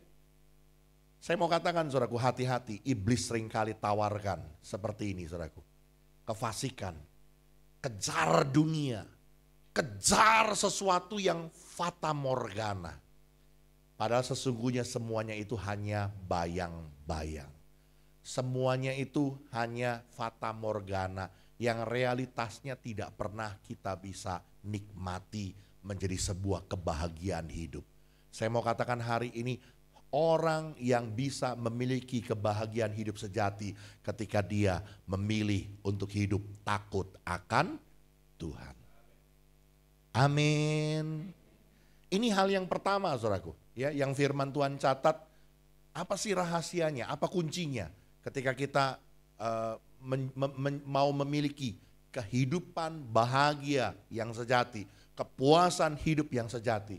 Saya mau katakan saudaraku, hati-hati, iblis seringkali tawarkan seperti ini saudaraku. Kefasikan, kejar dunia, kejar sesuatu yang fata morgana. Padahal sesungguhnya semuanya itu hanya bayang-bayang. Semuanya itu hanya fata morgana yang realitasnya tidak pernah kita bisa nikmati menjadi sebuah kebahagiaan hidup. Saya mau katakan hari ini, orang yang bisa memiliki kebahagiaan hidup sejati ketika dia memilih untuk hidup takut akan Tuhan. Amin. Ini hal yang pertama saudaraku, ya, yang firman Tuhan catat. Apa sih rahasianya? Apa kuncinya ketika kita mau memiliki kehidupan bahagia yang sejati, kepuasan hidup yang sejati?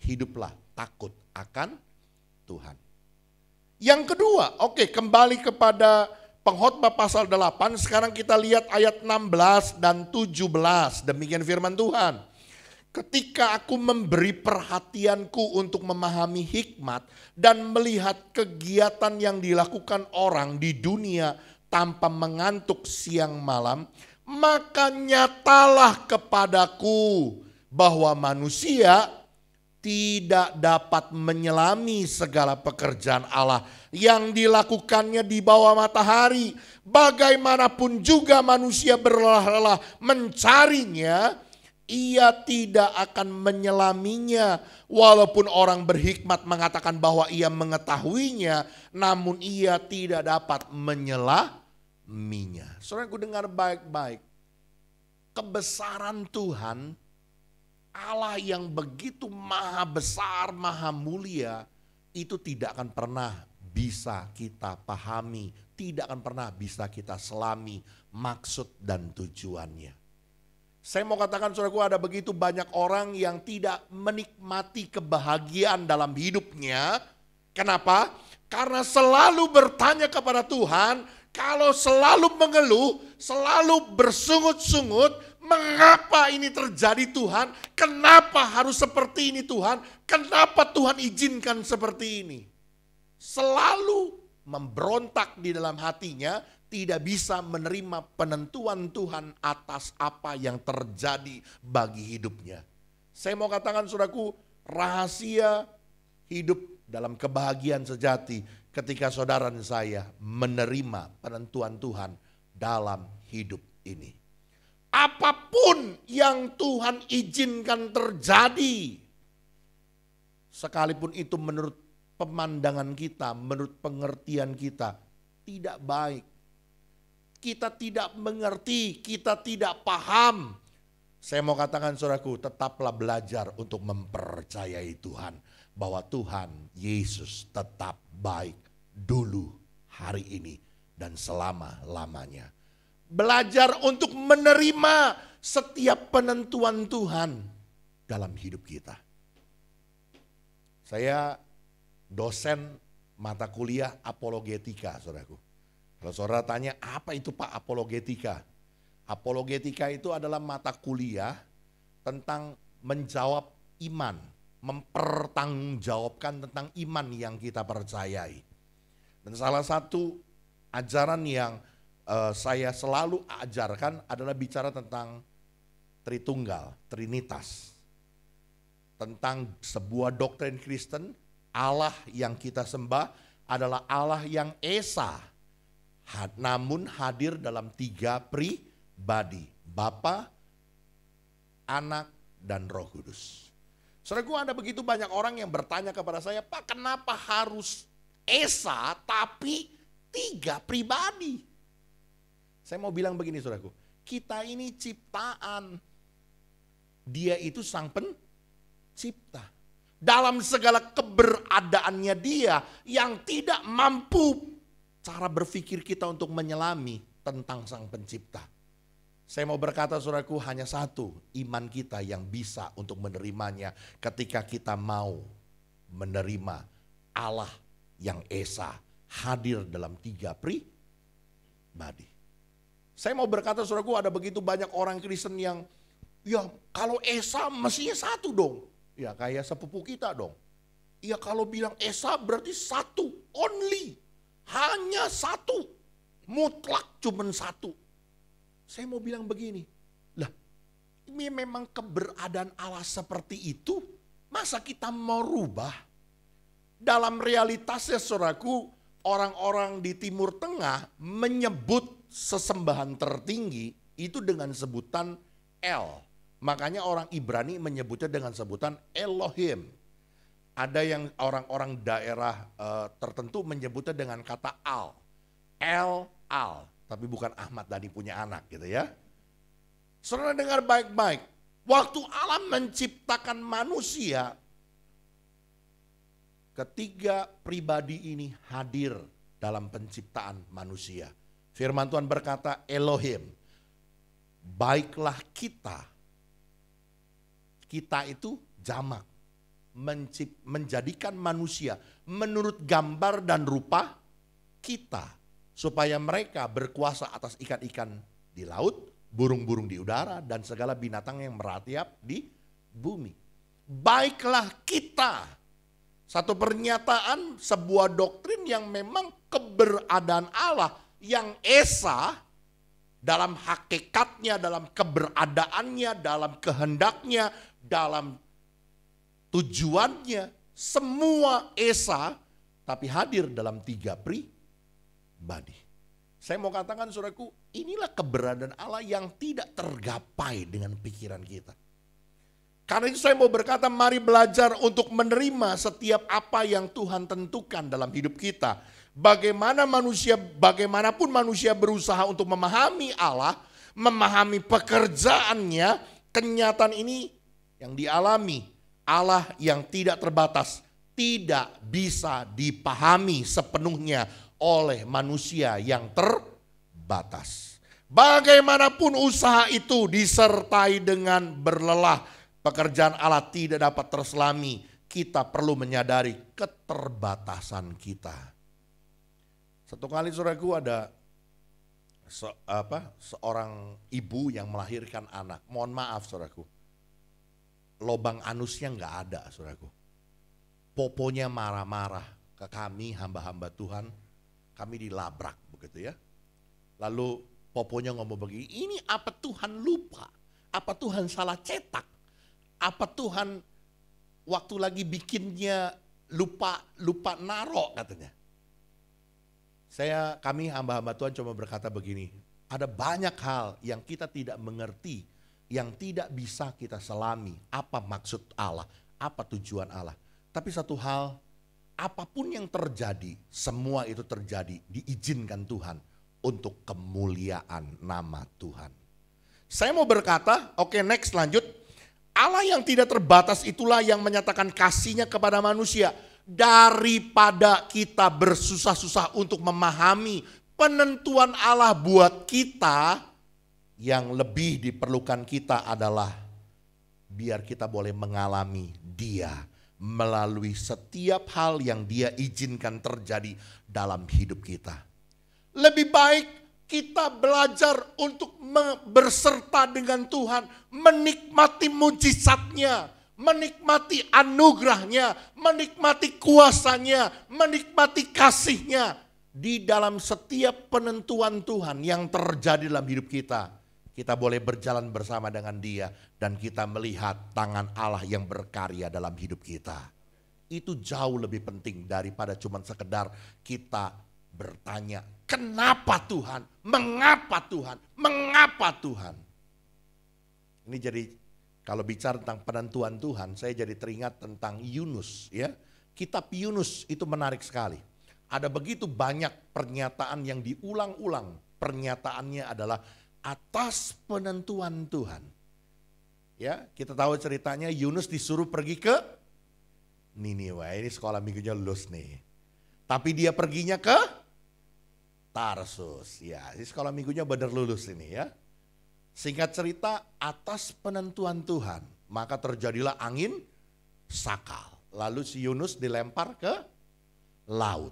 Hiduplah takut akan Tuhan. Yang kedua, kembali kepada pengkhotbah pasal 8, sekarang kita lihat ayat 16 dan 17, demikian firman Tuhan. Ketika aku memberi perhatianku untuk memahami hikmat dan melihat kegiatan yang dilakukan orang di dunia tanpa mengantuk siang malam, maka nyatalah kepadaku bahwa manusia tidak dapat menyelami segala pekerjaan Allah yang dilakukannya di bawah matahari. Bagaimanapun juga manusia berlelah-lelah mencarinya, ia tidak akan menyelaminya. Walaupun orang berhikmat mengatakan bahwa ia mengetahuinya, namun ia tidak dapat menyelaminya. Saudaraku, dengar baik-baik. Kebesaran Tuhan, Allah yang begitu maha besar, maha mulia, itu tidak akan pernah bisa kita pahami, tidak akan pernah bisa kita selami maksud dan tujuannya. Saya mau katakan, saudaraku, ada begitu banyak orang yang tidak menikmati kebahagiaan dalam hidupnya. Kenapa? Karena selalu bertanya kepada Tuhan, kalau selalu mengeluh, selalu bersungut-sungut, mengapa ini terjadi Tuhan? Kenapa harus seperti ini Tuhan? Kenapa Tuhan izinkan seperti ini? Selalu memberontak di dalam hatinya, tidak bisa menerima penentuan Tuhan atas apa yang terjadi bagi hidupnya. Saya mau katakan, saudaraku, rahasia hidup dalam kebahagiaan sejati ketika saudara dan saya menerima penentuan Tuhan dalam hidup ini. Apapun yang Tuhan izinkan terjadi, sekalipun itu menurut pemandangan kita, menurut pengertian kita, tidak baik. Kita tidak mengerti, kita tidak paham. Saya mau katakan, saudaraku, tetaplah belajar untuk mempercayai Tuhan. Bahwa Tuhan Yesus tetap baik dulu, hari ini, dan selama-lamanya. Belajar untuk menerima setiap penentuan Tuhan dalam hidup kita. Saya dosen mata kuliah apologetika, saudaraku. Kalau saudara tanya, apa itu Pak apologetika? Apologetika itu adalah mata kuliah tentang menjawab iman, mempertanggungjawabkan tentang iman yang kita percayai. Dan salah satu ajaran yang saya selalu ajarkan adalah bicara tentang Tritunggal, Trinitas. Tentang sebuah doktrin Kristen, Allah yang kita sembah adalah Allah yang esa, namun hadir dalam 3 pribadi, Bapa, Anak, dan Roh Kudus. Saudaraku, ada begitu banyak orang yang bertanya kepada saya, Pak, kenapa harus esa tapi 3 pribadi? Saya mau bilang begini, saudaraku, kita ini ciptaan, dia itu sang pencipta. Dalam segala keberadaannya dia yang tidak mampu cara berpikir kita untuk menyelami tentang sang pencipta. Saya mau berkata, saudaraku, hanya satu iman kita yang bisa untuk menerimanya ketika kita mau menerima Allah yang esa hadir dalam 3 pribadi. Saya mau berkata, saudaraku, ada begitu banyak orang Kristen yang, ya kalau esa mestinya satu dong. Ya kayak sepupu kita dong. Ya kalau bilang esa berarti satu, only. Hanya satu, mutlak cuman satu. Saya mau bilang begini, lah ini memang keberadaan Allah seperti itu, masa kita mau rubah? Dalam realitasnya, saudaraku, orang-orang di Timur Tengah menyebut sesembahan tertinggi itu dengan sebutan El. Makanya orang Ibrani menyebutnya dengan sebutan Elohim. Ada yang orang-orang daerah tertentu menyebutnya dengan kata Al. El-Al. Tapi bukan Ahmad Dhani punya anak gitu ya. Saudara dengar baik-baik. Waktu Allah menciptakan manusia, ketiga pribadi ini hadir dalam penciptaan manusia. Firman Tuhan berkata, Elohim, baiklah kita. Kita itu jamak, menjadikan manusia menurut gambar dan rupa kita, supaya mereka berkuasa atas ikan-ikan di laut, burung-burung di udara, dan segala binatang yang merayap di bumi. Baiklah kita. Satu pernyataan, sebuah doktrin yang memang keberadaan Allah yang esa dalam hakikatnya, dalam keberadaannya, dalam kehendaknya, dalam tujuannya, semua esa, tapi hadir dalam 3 pribadi. Saya mau katakan, saudaraku, inilah keberadaan Allah yang tidak tergapai dengan pikiran kita. Karena itu saya mau berkata, mari belajar untuk menerima setiap apa yang Tuhan tentukan dalam hidup kita. Bagaimanapun manusia berusaha untuk memahami Allah, memahami pekerjaannya, kenyataan ini yang dialami Allah yang tidak terbatas, tidak bisa dipahami sepenuhnya oleh manusia yang terbatas. Bagaimanapun usaha itu disertai dengan berlelah, pekerjaan Allah tidak dapat terselami. Kita perlu menyadari keterbatasan kita. Satu kali saudaraku ada seorang ibu yang melahirkan anak. Mohon maaf saudaraku, lobang anusnya nggak ada saudaraku. Poponya marah-marah ke kami hamba-hamba Tuhan. Kami dilabrak begitu ya. Lalu poponya ngomong begini, ini apa Tuhan lupa? Apa Tuhan salah cetak? Apa Tuhan waktu lagi bikinnya lupa naro katanya. Kami hamba-hamba Tuhan cuma berkata begini, ada banyak hal yang kita tidak mengerti, yang tidak bisa kita selami. Apa maksud Allah, apa tujuan Allah. Tapi satu hal, apapun yang terjadi, semua itu terjadi diizinkan Tuhan untuk kemuliaan nama Tuhan. Saya mau berkata, oke, next lanjut. Allah yang tidak terbatas itulah yang menyatakan kasih-Nya kepada manusia. Daripada kita bersusah-susah untuk memahami penentuan Allah buat kita, yang lebih diperlukan kita adalah biar kita boleh mengalami Dia melalui setiap hal yang Dia izinkan terjadi dalam hidup kita. Lebih baik kita belajar untuk berserta dengan Tuhan, menikmati mujizat-Nya, menikmati anugerah-Nya, menikmati kuasa-Nya, menikmati kasih-Nya di dalam setiap penentuan Tuhan yang terjadi dalam hidup kita. Kita boleh berjalan bersama dengan Dia dan kita melihat tangan Allah yang berkarya dalam hidup kita. Itu jauh lebih penting daripada cuma sekedar kita bertanya, kenapa Tuhan? Mengapa Tuhan? Mengapa Tuhan? Ini jadi kalau bicara tentang penentuan Tuhan, saya jadi teringat tentang Yunus ya. Kitab Yunus itu menarik sekali. Ada begitu banyak pernyataan yang diulang-ulang. Pernyataannya adalah atas penentuan Tuhan. Ya, kita tahu ceritanya Yunus disuruh pergi ke Niniwe. Ini sekolah minggunya lulus nih. Tapi dia perginya ke Tarsus. Ya, ini sekolah minggunya benar lulus ini ya. Singkat cerita, atas penentuan Tuhan, maka terjadilah angin sakal. Lalu si Yunus dilempar ke laut.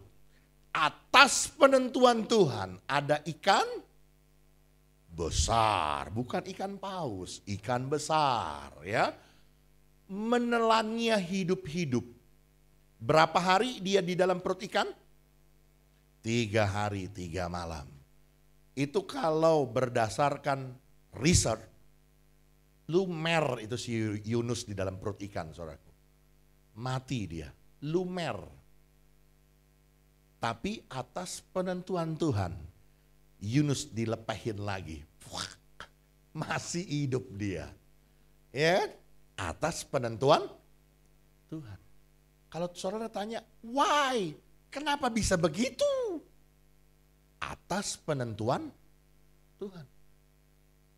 Atas penentuan Tuhan ada ikan besar, bukan ikan paus, ikan besar ya. Menelannya hidup-hidup. Berapa hari dia di dalam perut ikan? 3 hari 3 malam. Itu kalau berdasarkan riset, lumer itu si Yunus di dalam perut ikan, saudaraku. Mati dia, lumer. Tapi atas penentuan Tuhan, Yunus dilepahin lagi. Masih hidup dia. Ya, atas penentuan Tuhan. Kalau saudara tanya, why? Kenapa bisa begitu? Atas penentuan Tuhan.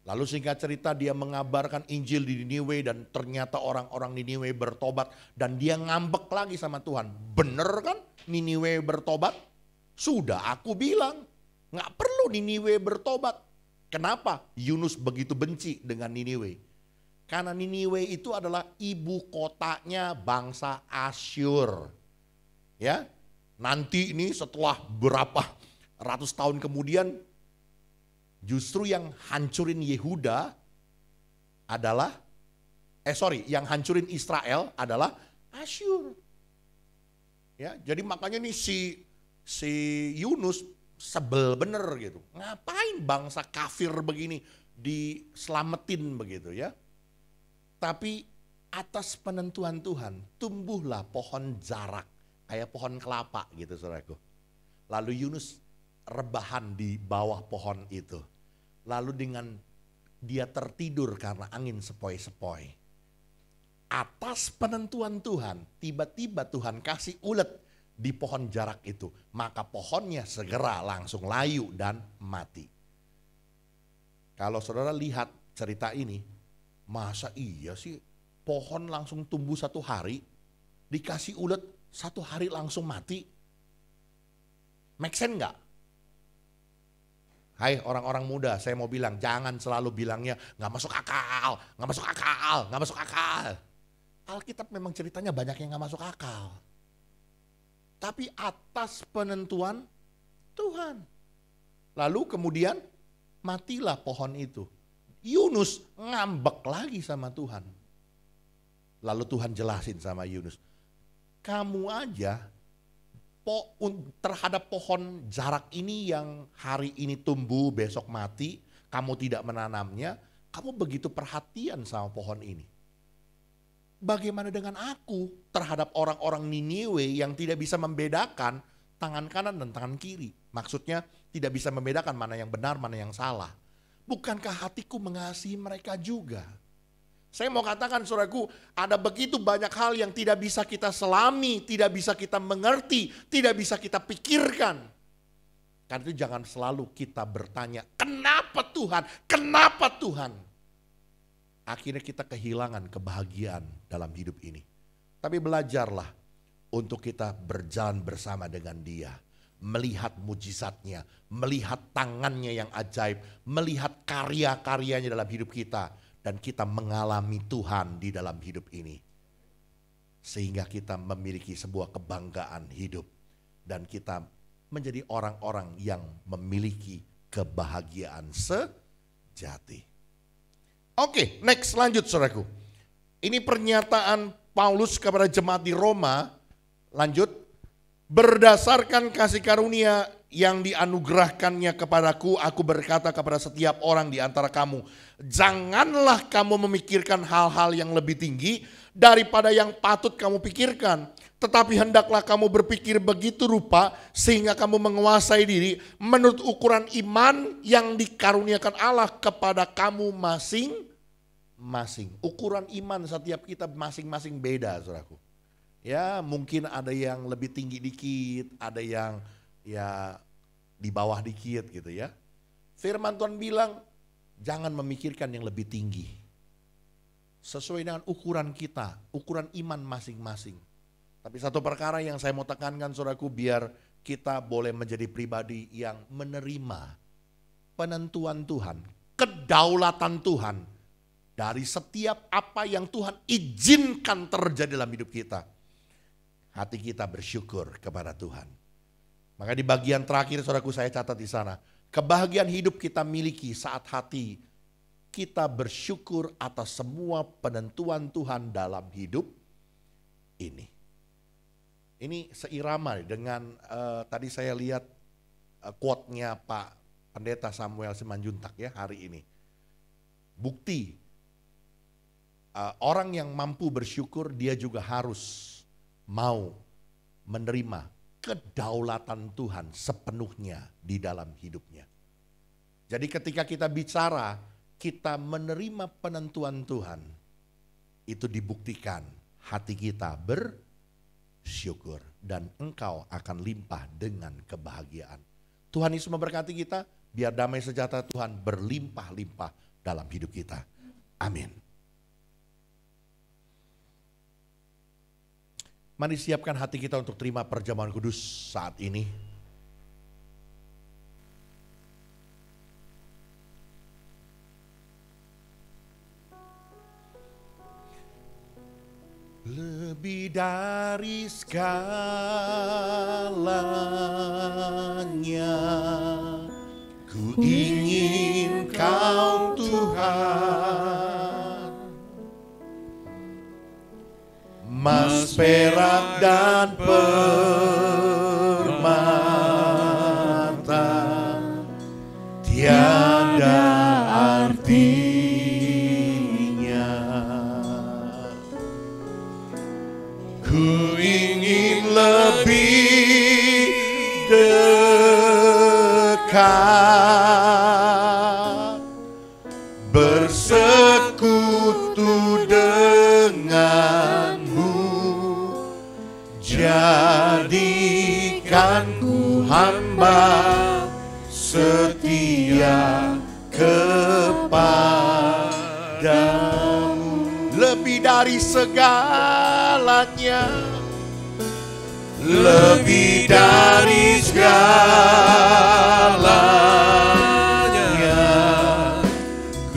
Lalu singkat cerita dia mengabarkan Injil di Niniwe dan ternyata orang-orang Niniwe bertobat. Dan dia ngambek lagi sama Tuhan. Bener kan Niniwe bertobat? Sudah aku bilang, gak perlu Niniwe bertobat. Kenapa Yunus begitu benci dengan Niniwe? Karena Niniwe itu adalah ibu kotanya bangsa Asyur. Ya, nanti ini setelah berapa ratus tahun kemudian, justru yang hancurin Yehuda adalah, yang hancurin Israel adalah Asyur. Ya, jadi makanya nih si Yunus sebel bener gitu. Ngapain bangsa kafir begini diselamatin begitu ya. Tapi atas penentuan Tuhan tumbuhlah pohon zarak. Kayak pohon kelapa gitu saudaraku. Lalu Yunus rebahan di bawah pohon itu. Lalu dengan dia tertidur karena angin sepoi-sepoi. atas penentuan Tuhan, tiba-tiba Tuhan kasih ulet di pohon jarak itu. Maka pohonnya segera langsung layu dan mati. Kalau saudara lihat cerita ini, masa iya sih pohon langsung tumbuh 1 hari, dikasih ulet 1 hari langsung mati? Make sense nggak? Hai orang-orang muda, saya mau bilang jangan selalu bilangnya nggak masuk akal, nggak masuk akal, nggak masuk akal. Alkitab memang ceritanya banyak yang nggak masuk akal. Tapi atas penentuan Tuhan. Lalu kemudian matilah pohon itu. Yunus ngambek lagi sama Tuhan. Lalu Tuhan jelasin sama Yunus, kamu aja terhadap pohon jarak ini yang hari ini tumbuh besok mati, kamu tidak menanamnya, kamu begitu perhatian sama pohon ini. Bagaimana dengan aku terhadap orang-orang Niniwe yang tidak bisa membedakan tangan kanan dan tangan kiri? Maksudnya tidak bisa membedakan mana yang benar, mana yang salah. Bukankah hatiku mengasihi mereka juga? Saya mau katakan saudaraku, ada begitu banyak hal yang tidak bisa kita selami, tidak bisa kita mengerti, tidak bisa kita pikirkan. Karena itu jangan selalu kita bertanya, kenapa Tuhan? Kenapa Tuhan? Akhirnya kita kehilangan kebahagiaan dalam hidup ini. Tapi belajarlah untuk kita berjalan bersama dengan Dia. Melihat mujizatnya, melihat tangannya yang ajaib, melihat karya-karyanya dalam hidup kita. Dan kita mengalami Tuhan di dalam hidup ini. Sehingga kita memiliki sebuah kebanggaan hidup. Dan kita menjadi orang-orang yang memiliki kebahagiaan sejati. Oke, next lanjut saudaraku. Ini pernyataan Paulus kepada jemaat di Roma. Lanjut. Berdasarkan kasih karunia yang dianugerahkannya kepadaku, aku berkata kepada setiap orang di antara kamu, janganlah kamu memikirkan hal-hal yang lebih tinggi daripada yang patut kamu pikirkan. Tetapi hendaklah kamu berpikir begitu rupa sehingga kamu menguasai diri menurut ukuran iman yang dikaruniakan Allah kepada kamu masing-masing. Ukuran iman setiap kita masing-masing beda, saudaraku. Ya mungkin ada yang lebih tinggi dikit, ada yang ya di bawah dikit gitu ya. Firman Tuhan bilang jangan memikirkan yang lebih tinggi. Sesuai dengan ukuran kita, ukuran iman masing-masing. Tapi satu perkara yang saya mau tekankan saudaraku, biar kita boleh menjadi pribadi yang menerima penentuan Tuhan, kedaulatan Tuhan dari setiap apa yang Tuhan izinkan terjadi dalam hidup kita. Hati kita bersyukur kepada Tuhan. Maka di bagian terakhir saudaraku saya catat di sana. Kebahagiaan hidup kita miliki saat hati kita bersyukur atas semua penentuan Tuhan dalam hidup ini. Ini seirama dengan tadi saya lihat quote-nya Pak Pendeta Samuel Simanjuntak ya hari ini. Bukti orang yang mampu bersyukur dia juga harus mau menerima kedaulatan Tuhan sepenuhnya di dalam hidupnya. Jadi ketika kita bicara, kita menerima penentuan Tuhan, itu dibuktikan hati kita bersyukur dan engkau akan limpah dengan kebahagiaan. Tuhan Yesus memberkati kita, biar damai sejahtera Tuhan berlimpah-limpah dalam hidup kita. Amin. Mari siapkan hati kita untuk terima perjamuan kudus saat ini. Lebih dari segalanya, ku ingin Kau Tuhan, emas, perak, dan permata tiada artinya. Ku ingin lebih dekat bersekutu dengan Jadikan ku hamba setia kepadamu. Lebih dari segalanya, lebih dari segalanya,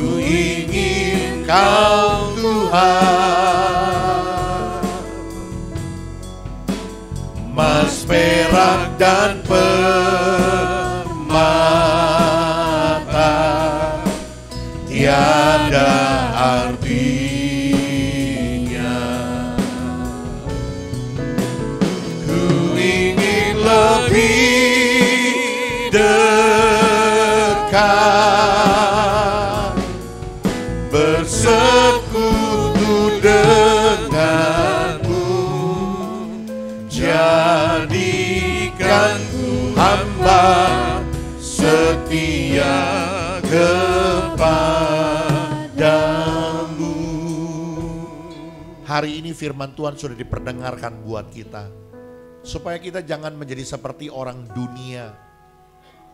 ku ingin Kau Tuhan. Mas, perak dan permata tiada artinya. Ku ingin lebih dekat, bersekutu denganmu. Jadikan ku hamba setia kepadamu. Hari ini firman Tuhan sudah diperdengarkan buat kita, supaya kita jangan menjadi seperti orang dunia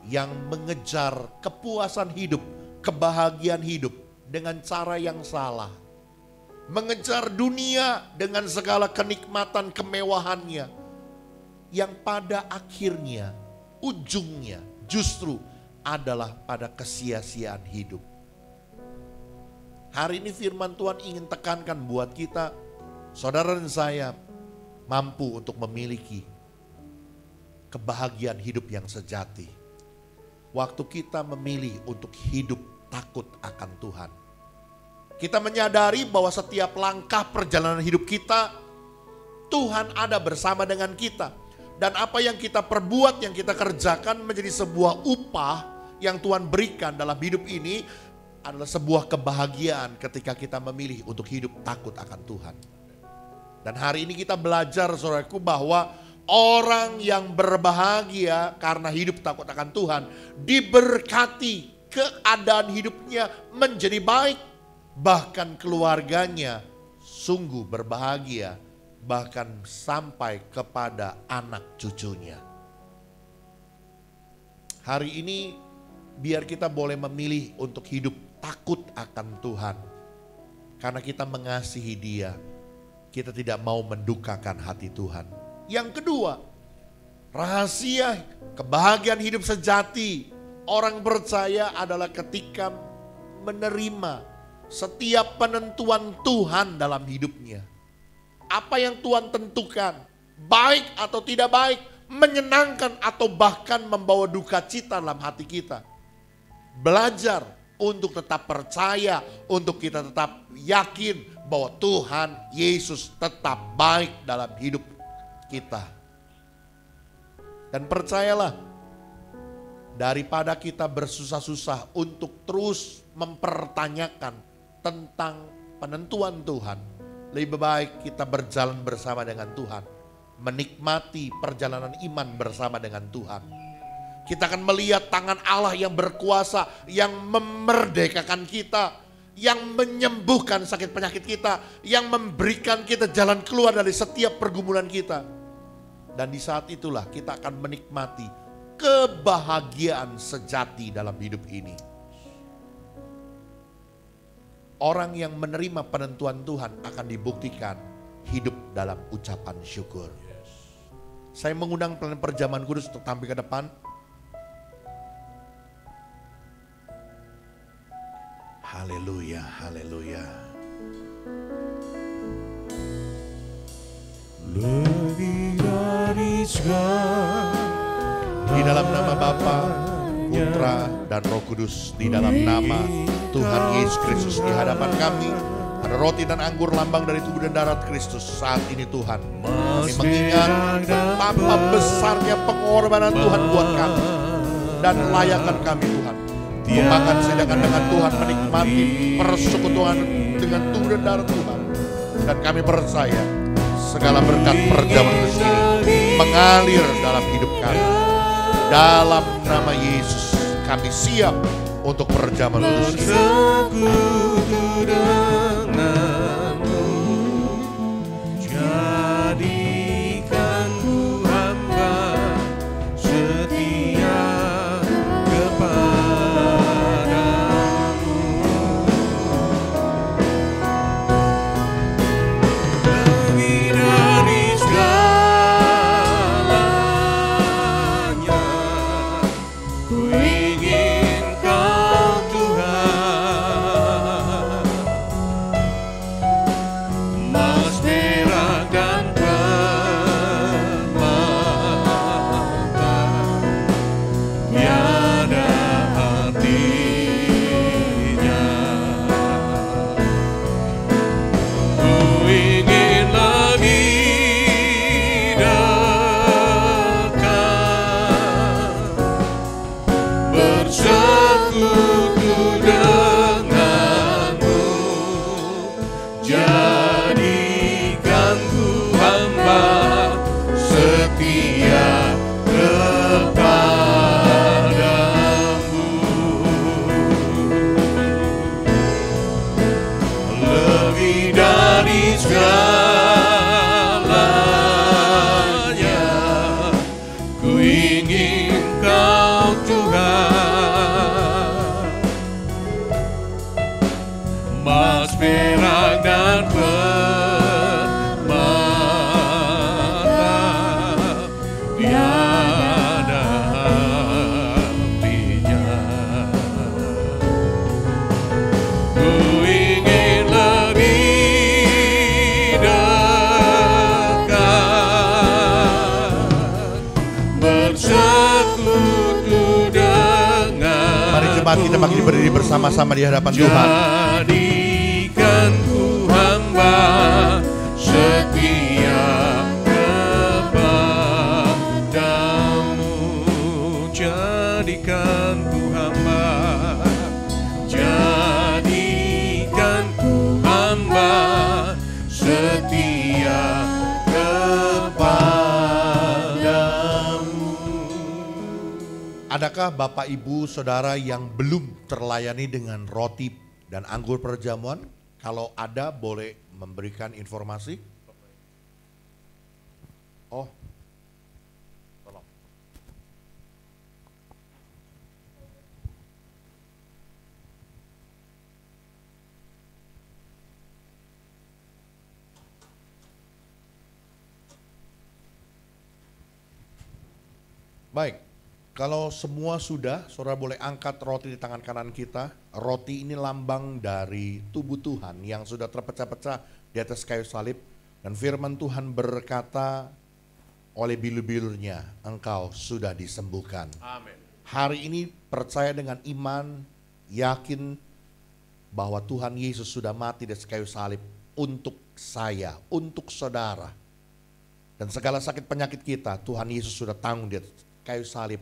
yang mengejar kepuasan hidup, kebahagiaan hidup dengan cara yang salah. Mengejar dunia dengan segala kenikmatan kemewahannya, yang pada akhirnya, ujungnya justru adalah pada kesia-siaan hidup. Hari ini firman Tuhan ingin tekankan buat kita, saudara dan saya mampu untuk memiliki kebahagiaan hidup yang sejati. Waktu kita memilih untuk hidup takut akan Tuhan. Kita menyadari bahwa setiap langkah perjalanan hidup kita, Tuhan ada bersama dengan kita. Dan apa yang kita perbuat, yang kita kerjakan menjadi sebuah upah yang Tuhan berikan dalam hidup ini adalah sebuah kebahagiaan ketika kita memilih untuk hidup takut akan Tuhan. Dan hari ini kita belajar, saudaraku, bahwa orang yang berbahagia karena hidup takut akan Tuhan diberkati, keadaan hidupnya menjadi baik. Bahkan keluarganya sungguh berbahagia, bahkan sampai kepada anak cucunya. Hari ini biar kita boleh memilih untuk hidup takut akan Tuhan. Karena kita mengasihi Dia, kita tidak mau mendukakan hati Tuhan. Yang kedua, rahasia kebahagiaan hidup sejati orang percaya adalah ketika menerima setiap penentuan Tuhan dalam hidupnya. Apa yang Tuhan tentukan, baik atau tidak baik, menyenangkan atau bahkan membawa duka cita dalam hati kita. Belajar untuk tetap percaya, untuk kita tetap yakin bahwa Tuhan Yesus tetap baik dalam hidup kita. Dan percayalah, daripada kita bersusah-susah untuk terus mempertanyakan tentang penentuan Tuhan, lebih baik kita berjalan bersama dengan Tuhan, menikmati perjalanan iman bersama dengan Tuhan. Kita akan melihat tangan Allah yang berkuasa, yang memerdekakan kita, yang menyembuhkan sakit penyakit kita, yang memberikan kita jalan keluar dari setiap pergumulan kita. Dan di saat itulah kita akan menikmati kebahagiaan sejati dalam hidup ini. Orang yang menerima penentuan Tuhan akan dibuktikan hidup dalam ucapan syukur. Saya mengundang pelayan perjamuan kudus untuk tampil ke depan. Haleluya, haleluya. Lebih dari Di dalam nama Bapa, Putra, dan Roh Kudus, di dalam nama Tuhan Yesus Kristus, di hadapan kami ada roti dan anggur lambang dari tubuh dan darah Kristus. Saat ini Tuhan, kami mengingat betapa besarnya pengorbanan Tuhan buat kami, dan layakan kami Tuhan memakan sedangkan dengan Tuhan, menikmati persekutuan dengan tubuh dan darah Tuhan. Dan kami percaya segala berkat perjamuan kudus ini mengalir dalam hidup kami. Dalam nama Yesus kami siap untuk perjamuan kudus ini. jemaat kita pagi berdiri bersama-sama di hadapan Tuhan. Jadikan ku hamba setia kepadamu. Jadikan ku hamba, jadikan ku hamba setia kepadamu. Adakah Bapak Ibu Saudara yang belum terlayani dengan roti dan anggur perjamuan? Kalau ada boleh memberikan informasi. Oh, tolong. Baik, kalau semua sudah, saudara boleh angkat roti di tangan kanan kita. Roti ini lambang dari tubuh Tuhan yang sudah terpecah-pecah di atas kayu salib. Dan firman Tuhan berkata, oleh bilu-bilunya engkau sudah disembuhkan. Amin. Hari ini percaya dengan iman, yakin bahwa Tuhan Yesus sudah mati di atas kayu salib untuk saya, untuk saudara. Dan segala sakit penyakit kita, Tuhan Yesus sudah tanggung di atas kayu salib.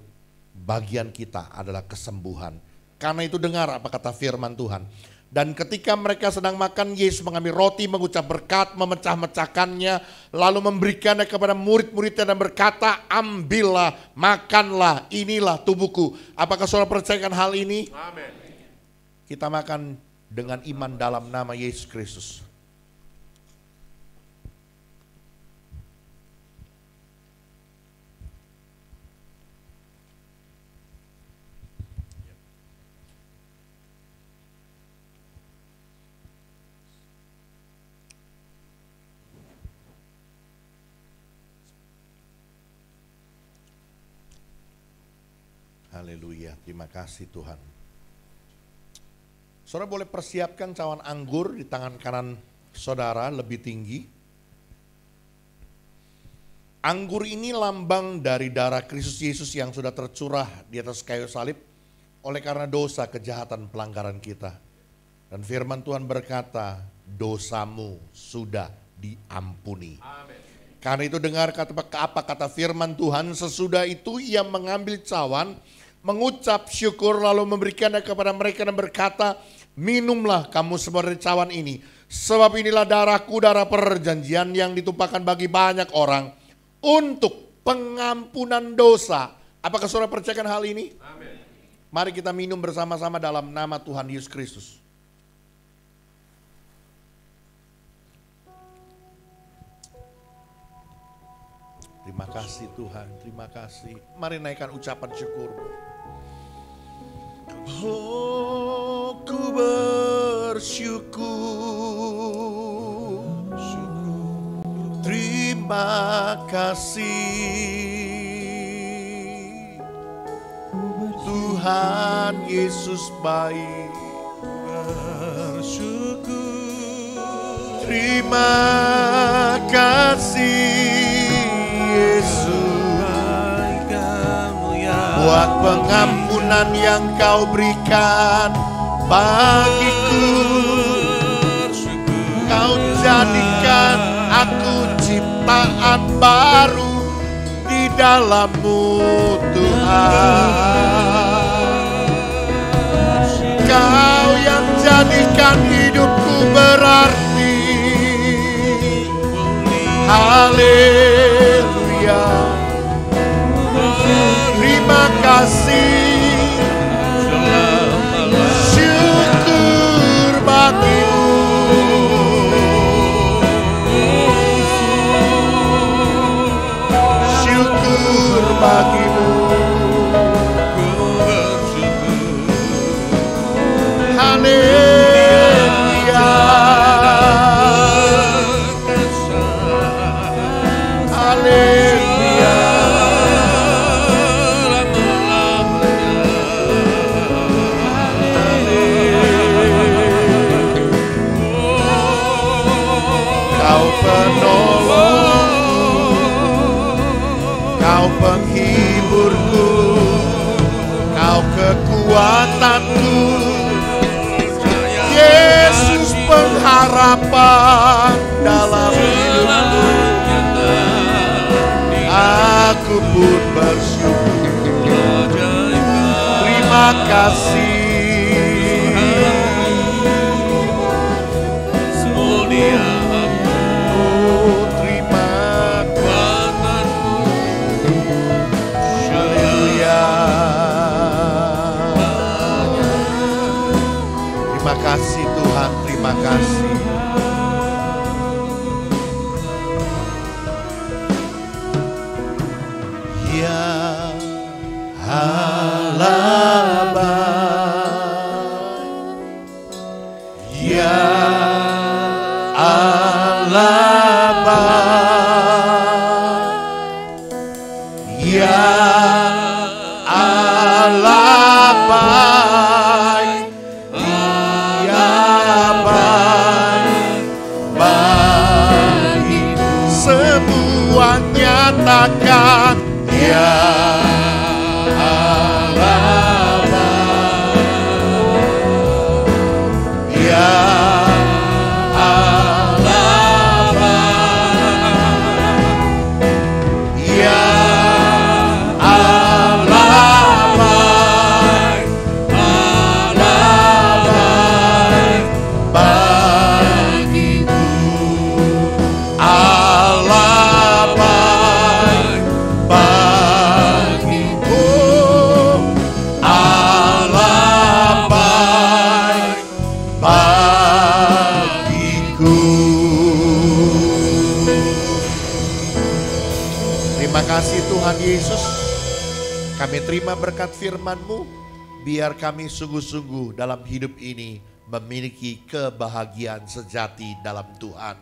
Bagian kita adalah kesembuhan. Karena itu dengar apa kata firman Tuhan. Dan ketika mereka sedang makan, Yesus mengambil roti, mengucap berkat, memecah-mecahkannya, lalu memberikannya kepada murid-muridnya dan berkata, ambillah, makanlah, inilah tubuhku. Apakah saudara percayakan hal ini? Amin. Kita makan dengan iman dalam nama Yesus Kristus. Haleluya, terima kasih Tuhan. Saudara boleh persiapkan cawan anggur di tangan kanan saudara lebih tinggi. Anggur ini lambang dari darah Kristus Yesus yang sudah tercurah di atas kayu salib oleh karena dosa kejahatan pelanggaran kita. Dan firman Tuhan berkata, dosamu sudah diampuni. Amin. Karena itu dengar apa kata firman Tuhan, sesudah itu ia mengambil cawan, mengucap syukur lalu memberikannya kepada mereka dan berkata, minumlah kamu semua dari cawan ini. Sebab inilah darahku, darah perjanjian yang ditumpahkan bagi banyak orang untuk pengampunan dosa. Apakah saudara percayakan hal ini? Amin. Mari kita minum bersama-sama dalam nama Tuhan Yesus Kristus. Terima kasih Tuhan, terima kasih. Mari naikkan ucapan syukur. Oh, ku bersyukur, terima kasih. Tuhan Yesus baik, bersyukur. Terima kasih Yesus buat pengampunan yang kau berikan bagiku. Kau jadikan aku ciptaan baru di dalam-Mu Tuhan. Kau yang jadikan hidupku berarti. Haleluya. Terima kasih. Syukur bagimu. Syukur bagimu. Haleluya. Haleluya. Kau penolongku, Kau penghiburku, Kau kekuatanku. kekuatanku, Yesus pengharapan dalam hidupku. Aku pun bersyukur, terima kasih. Terima kasih Tuhan, terima kasih. Ya Allah baik, ya Allah baik, ya Allah baik. Semua nyatakan ya Allah baik, ya Allah baik, ya Allah baik, Allah baik bagiku. Allah baik bagiku, Allah baik bagiku. Terima kasih Tuhan Yesus, kami terima berkat firman-Mu, biar kami sungguh-sungguh dalam hidup ini memiliki kebahagiaan sejati dalam Tuhan.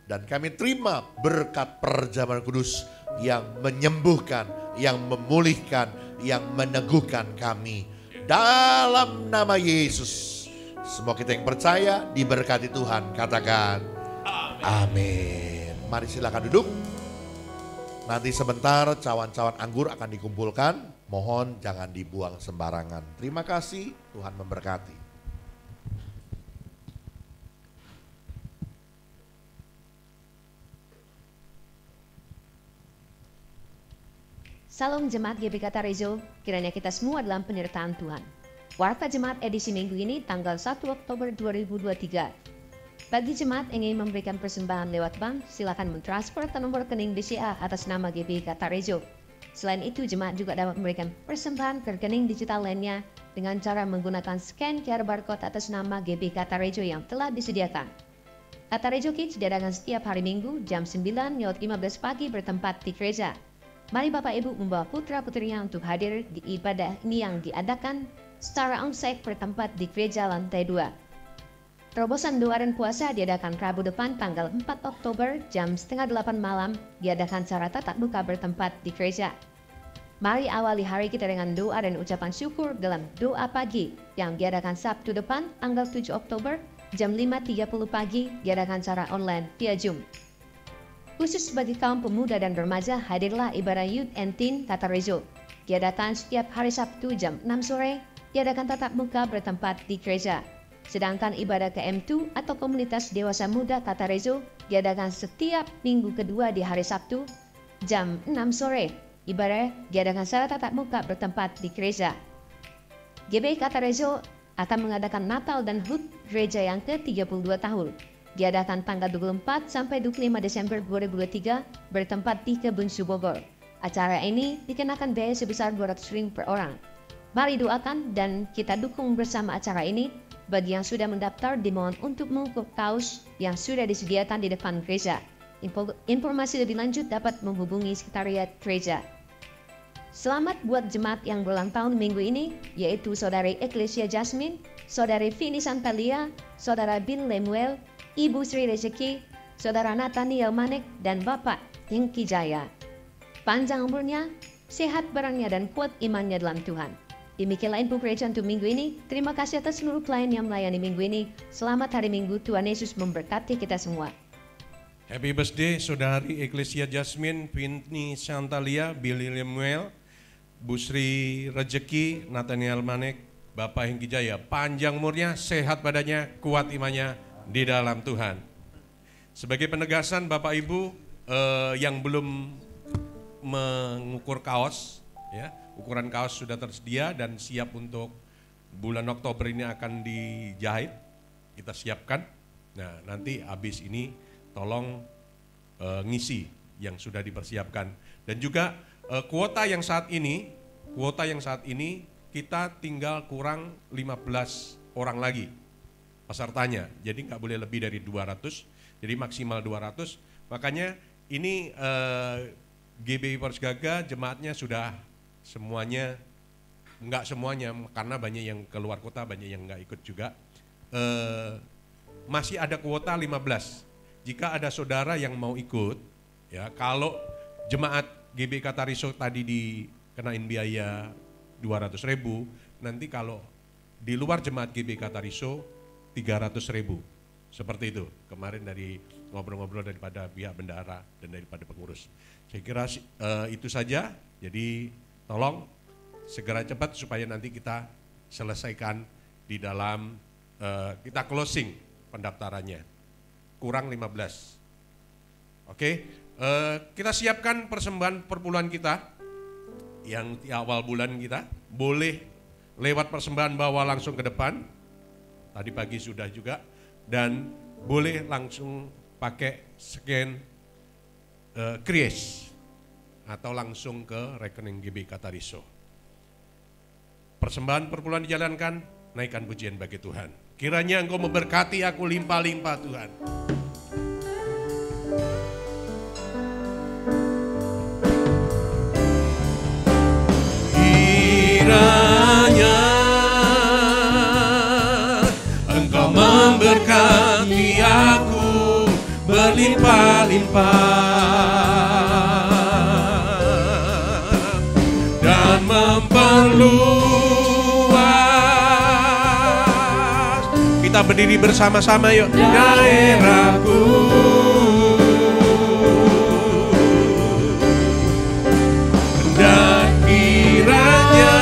Dan kami terima berkat perjamuan kudus yang menyembuhkan, yang memulihkan, yang meneguhkan kami. Dalam nama Yesus, semua kita yang percaya diberkati Tuhan. Katakan amin. Mari silakan duduk. Nanti sebentar cawan-cawan anggur akan dikumpulkan. Mohon jangan dibuang sembarangan. Terima kasih, Tuhan memberkati. Salam Jemaat GBK Tarejo, kiranya kita semua dalam penyertaan Tuhan. Warta Jemaat edisi minggu ini tanggal 1 Oktober 2023. Bagi jemaat yang ingin memberikan persembahan lewat bank, silakan mentransfer ke nomor rekening BCA atas nama GBK Tarejo. Selain itu, jemaat juga dapat memberikan persembahan ke rekening digital lainnya dengan cara menggunakan scan QR barcode atas nama GBK Tarejo yang telah disediakan. Tarejo Kids diadakan setiap hari Minggu jam 9:15 pagi bertempat di gereja. Mari Bapak Ibu membawa putra-putrinya untuk hadir di ibadah ini yang diadakan secara onsite bertempat di gereja lantai 2. Terobosan doa dan puasa diadakan Rabu depan tanggal 4 Oktober jam 7:30 malam, diadakan secara tatap muka bertempat di gereja. Mari awali hari kita dengan doa dan ucapan syukur dalam doa pagi yang diadakan Sabtu depan tanggal 7 Oktober jam 5:30 pagi, diadakan secara online via Zoom. Khusus bagi kaum pemuda dan remaja, hadirlah ibadah Youth and Teen Tarejo. Diadakan setiap hari Sabtu jam 6 sore, diadakan tatap muka bertempat di gereja. Sedangkan ibadah KM2 atau Komunitas Dewasa Muda Tarejo diadakan setiap minggu kedua di hari Sabtu jam 6 sore. Ibadah diadakan secara tatap muka bertempat di gereja. GBK Tarejo akan mengadakan Natal dan HUT gereja yang ke-32 tahun. Diadakan tanggal 24 sampai 25 Desember 2023 bertempat di Kebun Subogor. Acara ini dikenakan biaya sebesar Rp200 per orang. Mari doakan dan kita dukung bersama acara ini. Bagi yang sudah mendaftar, dimohon untuk mengukur kaos yang sudah disediakan di depan gereja. Informasi lebih lanjut dapat menghubungi sekretariat gereja. Selamat buat jemaat yang berulang tahun minggu ini, yaitu Saudari Eklesia Jasmine, Saudari Vini Santalia, Saudara Bin Lemuel, Ibu Sri Rezeki, Saudara Nathaniel Manek, dan Bapak Hengki Jaya. Panjang umurnya, sehat barangnya, dan kuat imannya dalam Tuhan. Demikianlah info gereja untuk minggu ini. Terima kasih atas seluruh pelayan yang melayani minggu ini. Selamat hari Minggu, Tuhan Yesus memberkati kita semua. Happy birthday Saudari Eklesia Jasmine, Vini Santalia, Billy Lemuel, Bu Sri Rezeki, Nathaniel Manek, Bapak Hengki Jaya, panjang umurnya, sehat badannya, kuat imannya di dalam Tuhan. Sebagai penegasan Bapak Ibu yang belum mengukur kaos, ya, ukuran kaos sudah tersedia dan siap untuk bulan Oktober ini akan dijahit, kita siapkan. Nah, nanti habis ini tolong ngisi yang sudah dipersiapkan. Dan juga kuota yang saat ini kita tinggal kurang 15 orang lagi pesertanya. Jadi nggak boleh lebih dari 200, jadi maksimal 200. Makanya ini GBI Persgaga jemaatnya sudah semuanya, nggak semuanya karena banyak yang keluar kota, banyak yang nggak ikut juga. Masih ada kuota 15. Jika ada saudara yang mau ikut, ya kalau jemaat GBI Katariso tadi dikenain biaya 200.000, nanti kalau di luar jemaat GBI Katariso 300.000, seperti itu. Kemarin dari ngobrol-ngobrol daripada pihak bendahara dan daripada pengurus. Saya kira itu saja. Jadi tolong segera cepat supaya nanti kita selesaikan di dalam kita closing pendaftarannya. Kurang 15. Oke, kita siapkan persembahan perpuluhan kita. Yang di awal bulan kita boleh lewat persembahan bawa langsung ke depan, tadi pagi sudah juga, dan boleh langsung pakai scan Kris atau langsung ke rekening GBI Katariso. Persembahan perpuluhan dijalankan, naikkan pujian bagi Tuhan. Kiranya Engkau memberkati aku limpah-limpah Tuhan. Kiranya Engkau memberkati aku berlimpah-limpah dan memperluas. Kita berdiri bersama-sama yuk. Daerahku, dan kiranya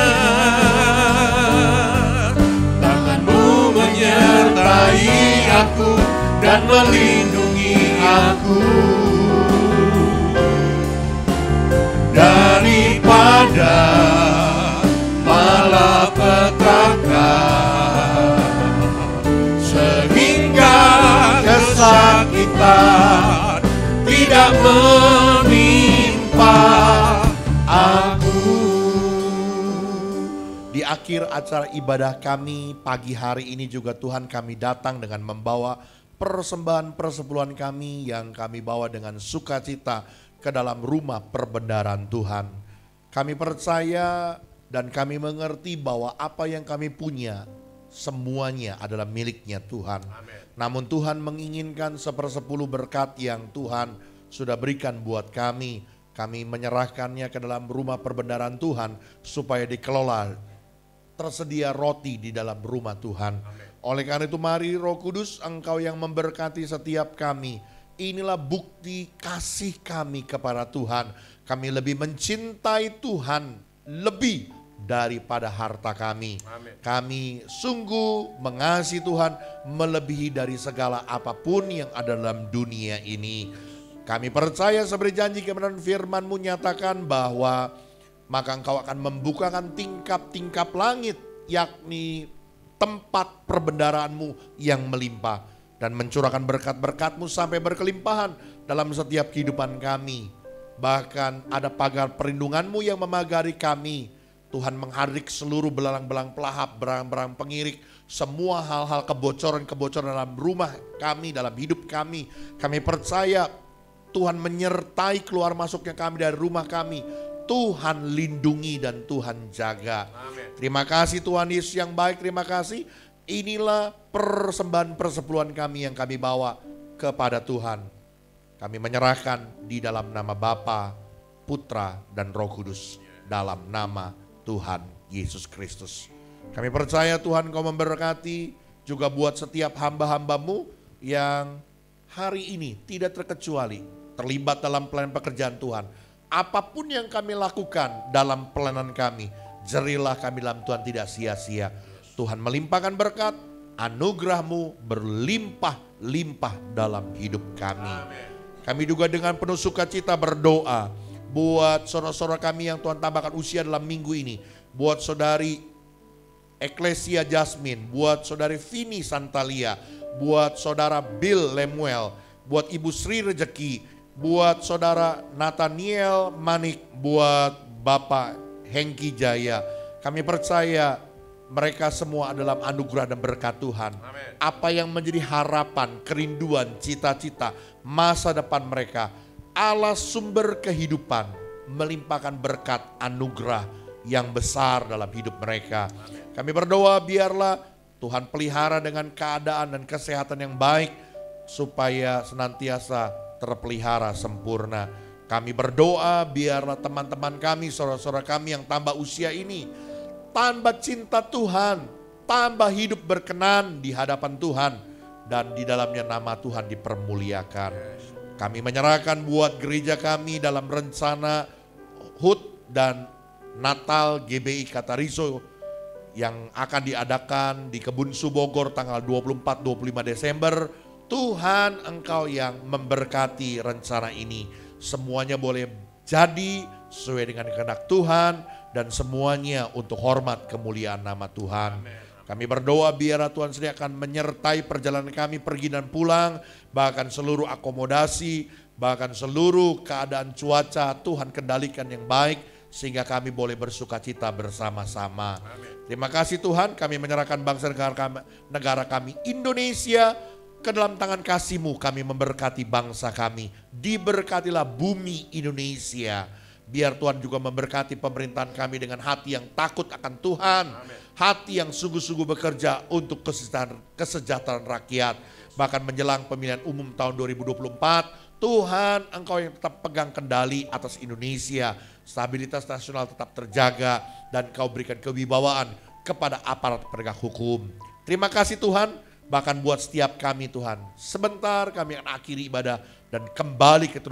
tanganmu menyertai aku dan melindungi aku daripada malapetaka, sehingga kesakitan tidak menimpa aku. Di akhir acara ibadah kami pagi hari ini juga Tuhan kami datang dengan membawa persembahan persepuluhan kami yang kami bawa dengan sukacita ke dalam rumah perbendaharaan Tuhan. Kami percaya dan kami mengerti bahwa apa yang kami punya semuanya adalah miliknya Tuhan. Amen. Namun Tuhan menginginkan 1/10 berkat yang Tuhan sudah berikan buat kami. Kami menyerahkannya ke dalam rumah perbendaharaan Tuhan supaya dikelola. Tersedia roti di dalam rumah Tuhan. Amen. Oleh karena itu mari Roh Kudus, Engkau yang memberkati setiap kami. Inilah bukti kasih kami kepada Tuhan. Kami lebih mencintai Tuhan lebih daripada harta kami. Amen. Kami sungguh mengasihi Tuhan melebihi dari segala apapun yang ada dalam dunia ini. Kami percaya seperti janji kebenaran firman-Mu nyatakan bahwa maka Engkau akan membukakan tingkap-tingkap langit, yakni tempat perbendaharaanmu yang melimpah, dan mencurahkan berkat-berkat-Mu sampai berkelimpahan dalam setiap kehidupan kami. Bahkan ada pagar perlindungan-Mu yang memagari kami. Tuhan menghadik seluruh belalang-belang pelahap, berang-berang pengirik, semua hal-hal kebocoran-kebocoran dalam rumah kami, dalam hidup kami. Kami percaya Tuhan menyertai keluar masuknya kami dari rumah kami. Tuhan lindungi dan Tuhan jaga. Amen. Terima kasih Tuhan Yesus yang baik, terima kasih. Inilah persembahan persepuluhan kami yang kami bawa kepada Tuhan. Kami menyerahkan di dalam nama Bapa, Putra, dan Roh Kudus. Dalam nama Tuhan Yesus Kristus. Kami percaya Tuhan Kau memberkati juga buat setiap hamba-hamba-Mu yang hari ini tidak terkecuali terlibat dalam pelayanan pekerjaan Tuhan. Apapun yang kami lakukan dalam pelayanan kami, jerilah kami dalam Tuhan tidak sia-sia. Tuhan melimpahkan berkat, anugerah-Mu berlimpah-limpah dalam hidup kami. Kami juga dengan penuh sukacita berdoa buat saudara-saudara kami yang Tuhan tambahkan usia dalam minggu ini. Buat saudari Eklesia Jasmine, buat saudari Vini Santalia, buat saudara Bill Lemuel, buat Ibu Sri Rejeki, buat saudara Nathaniel Manik, buat Bapak Hengki Jaya. Kami percaya mereka semua adalah anugerah dan berkat Tuhan. Amen. Apa yang menjadi harapan, kerinduan, cita-cita, masa depan mereka, Allah sumber kehidupan melimpahkan berkat anugerah yang besar dalam hidup mereka. Amen. Kami berdoa biarlah Tuhan pelihara dengan keadaan dan kesehatan yang baik supaya senantiasa terpelihara sempurna. Kami berdoa biarlah teman-teman kami, saudara-saudara kami yang tambah usia ini, tambah cinta Tuhan, tambah hidup berkenan di hadapan Tuhan, dan di dalamnya nama Tuhan dipermuliakan. Kami menyerahkan buat gereja kami dalam rencana HUT dan Natal GBI Katariso yang akan diadakan di Kebun Subogor tanggal 24-25 Desember. Tuhan, Engkau yang memberkati rencana ini. Semuanya boleh jadi sesuai dengan kehendak Tuhan dan semuanya untuk hormat kemuliaan nama Tuhan. Amen. Kami berdoa biarlah Tuhan sendiri akan menyertai perjalanan kami pergi dan pulang, bahkan seluruh akomodasi, bahkan seluruh keadaan cuaca Tuhan kendalikan yang baik sehingga kami boleh bersuka cita bersama-sama. Amen. Terima kasih Tuhan, kami menyerahkan bangsa negara kami Indonesia ke dalam tangan kasih-Mu. Kami memberkati bangsa kami, diberkatilah bumi Indonesia. Biar Tuhan juga memberkati pemerintahan kami dengan hati yang takut akan Tuhan. Amen. Hati yang sungguh-sungguh bekerja untuk kesejahteraan rakyat. Bahkan menjelang pemilihan umum tahun 2024, Tuhan Engkau yang tetap pegang kendali atas Indonesia. Stabilitas nasional tetap terjaga dan Kau berikan kewibawaan kepada aparat penegak hukum. Terima kasih Tuhan, bahkan buat setiap kami Tuhan. Sebentar kami akan akhiri ibadah dan kembali ke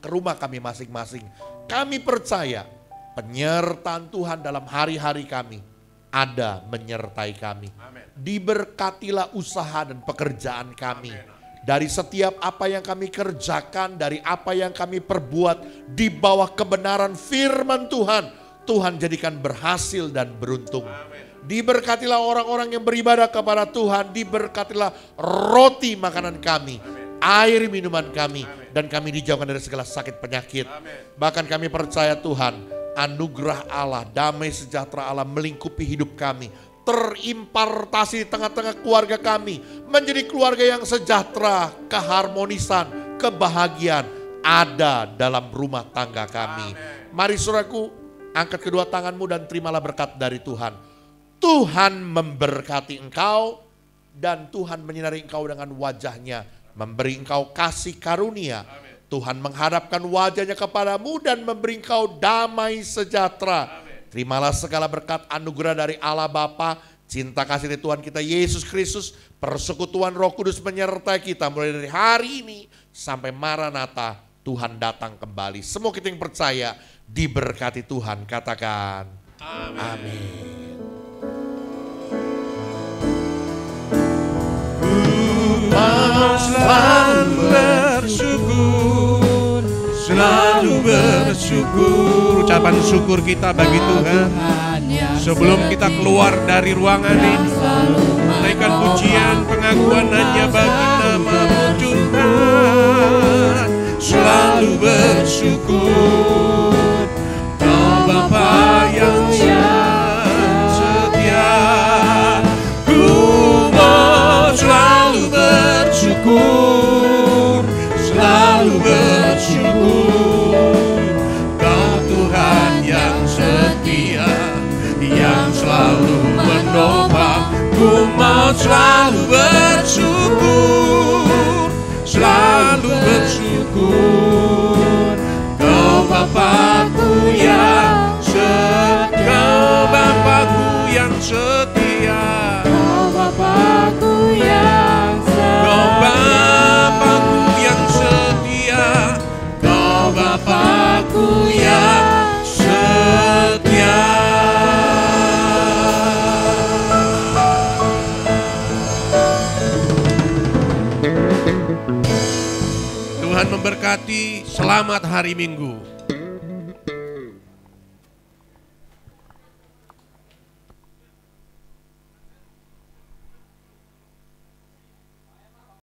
rumah kami masing-masing. Kami percaya penyertaan Tuhan dalam hari-hari kami ada menyertai kami. Amen. Diberkatilah usaha dan pekerjaan kami. Dari setiap apa yang kami kerjakan, dari apa yang kami perbuat di bawah kebenaran firman Tuhan, Tuhan jadikan berhasil dan beruntung. Amen. Diberkatilah orang-orang yang beribadah kepada Tuhan, diberkatilah roti makanan kami, air minuman kami, dan kami dijauhkan dari segala sakit penyakit. Amen. Bahkan kami percaya Tuhan, anugerah Allah, damai sejahtera Allah melingkupi hidup kami, terimpartasi di tengah-tengah keluarga kami, menjadi keluarga yang sejahtera, keharmonisan, kebahagiaan ada dalam rumah tangga kami. Amen. Mari saudaraku, angkat kedua tanganmu dan terimalah berkat dari Tuhan. Tuhan memberkati engkau dan Tuhan menyinari engkau dengan wajahnya, memberi engkau kasih karunia. Amen. Tuhan menghadapkan wajahnya kepadamu dan memberi engkau damai sejahtera. Amen. Terimalah segala berkat anugerah dari Allah Bapa, cinta kasih dari Tuhan kita Yesus Kristus, persekutuan Roh Kudus menyertai kita mulai dari hari ini sampai Maranatha Tuhan datang kembali. Semua kita yang percaya diberkati Tuhan, katakan Amin. amin. Selalu bersyukur, selalu bersyukur. Ucapan syukur kita bagi Tuhan. Sebelum kita keluar dari ruangan ini, naikkan pujian pengakuan hanya bagi nama-Mu Tuhan. Selalu bersyukur, Kau Bapa yang setia. Ku mau selalu bersyukur, selalu bersyukur. Kau Tuhan yang setia, yang selalu menopang. Ku mau selalu bersyukur, selalu bersyukur. Kau Bapa Tuhan memberkati, selamat hari Minggu.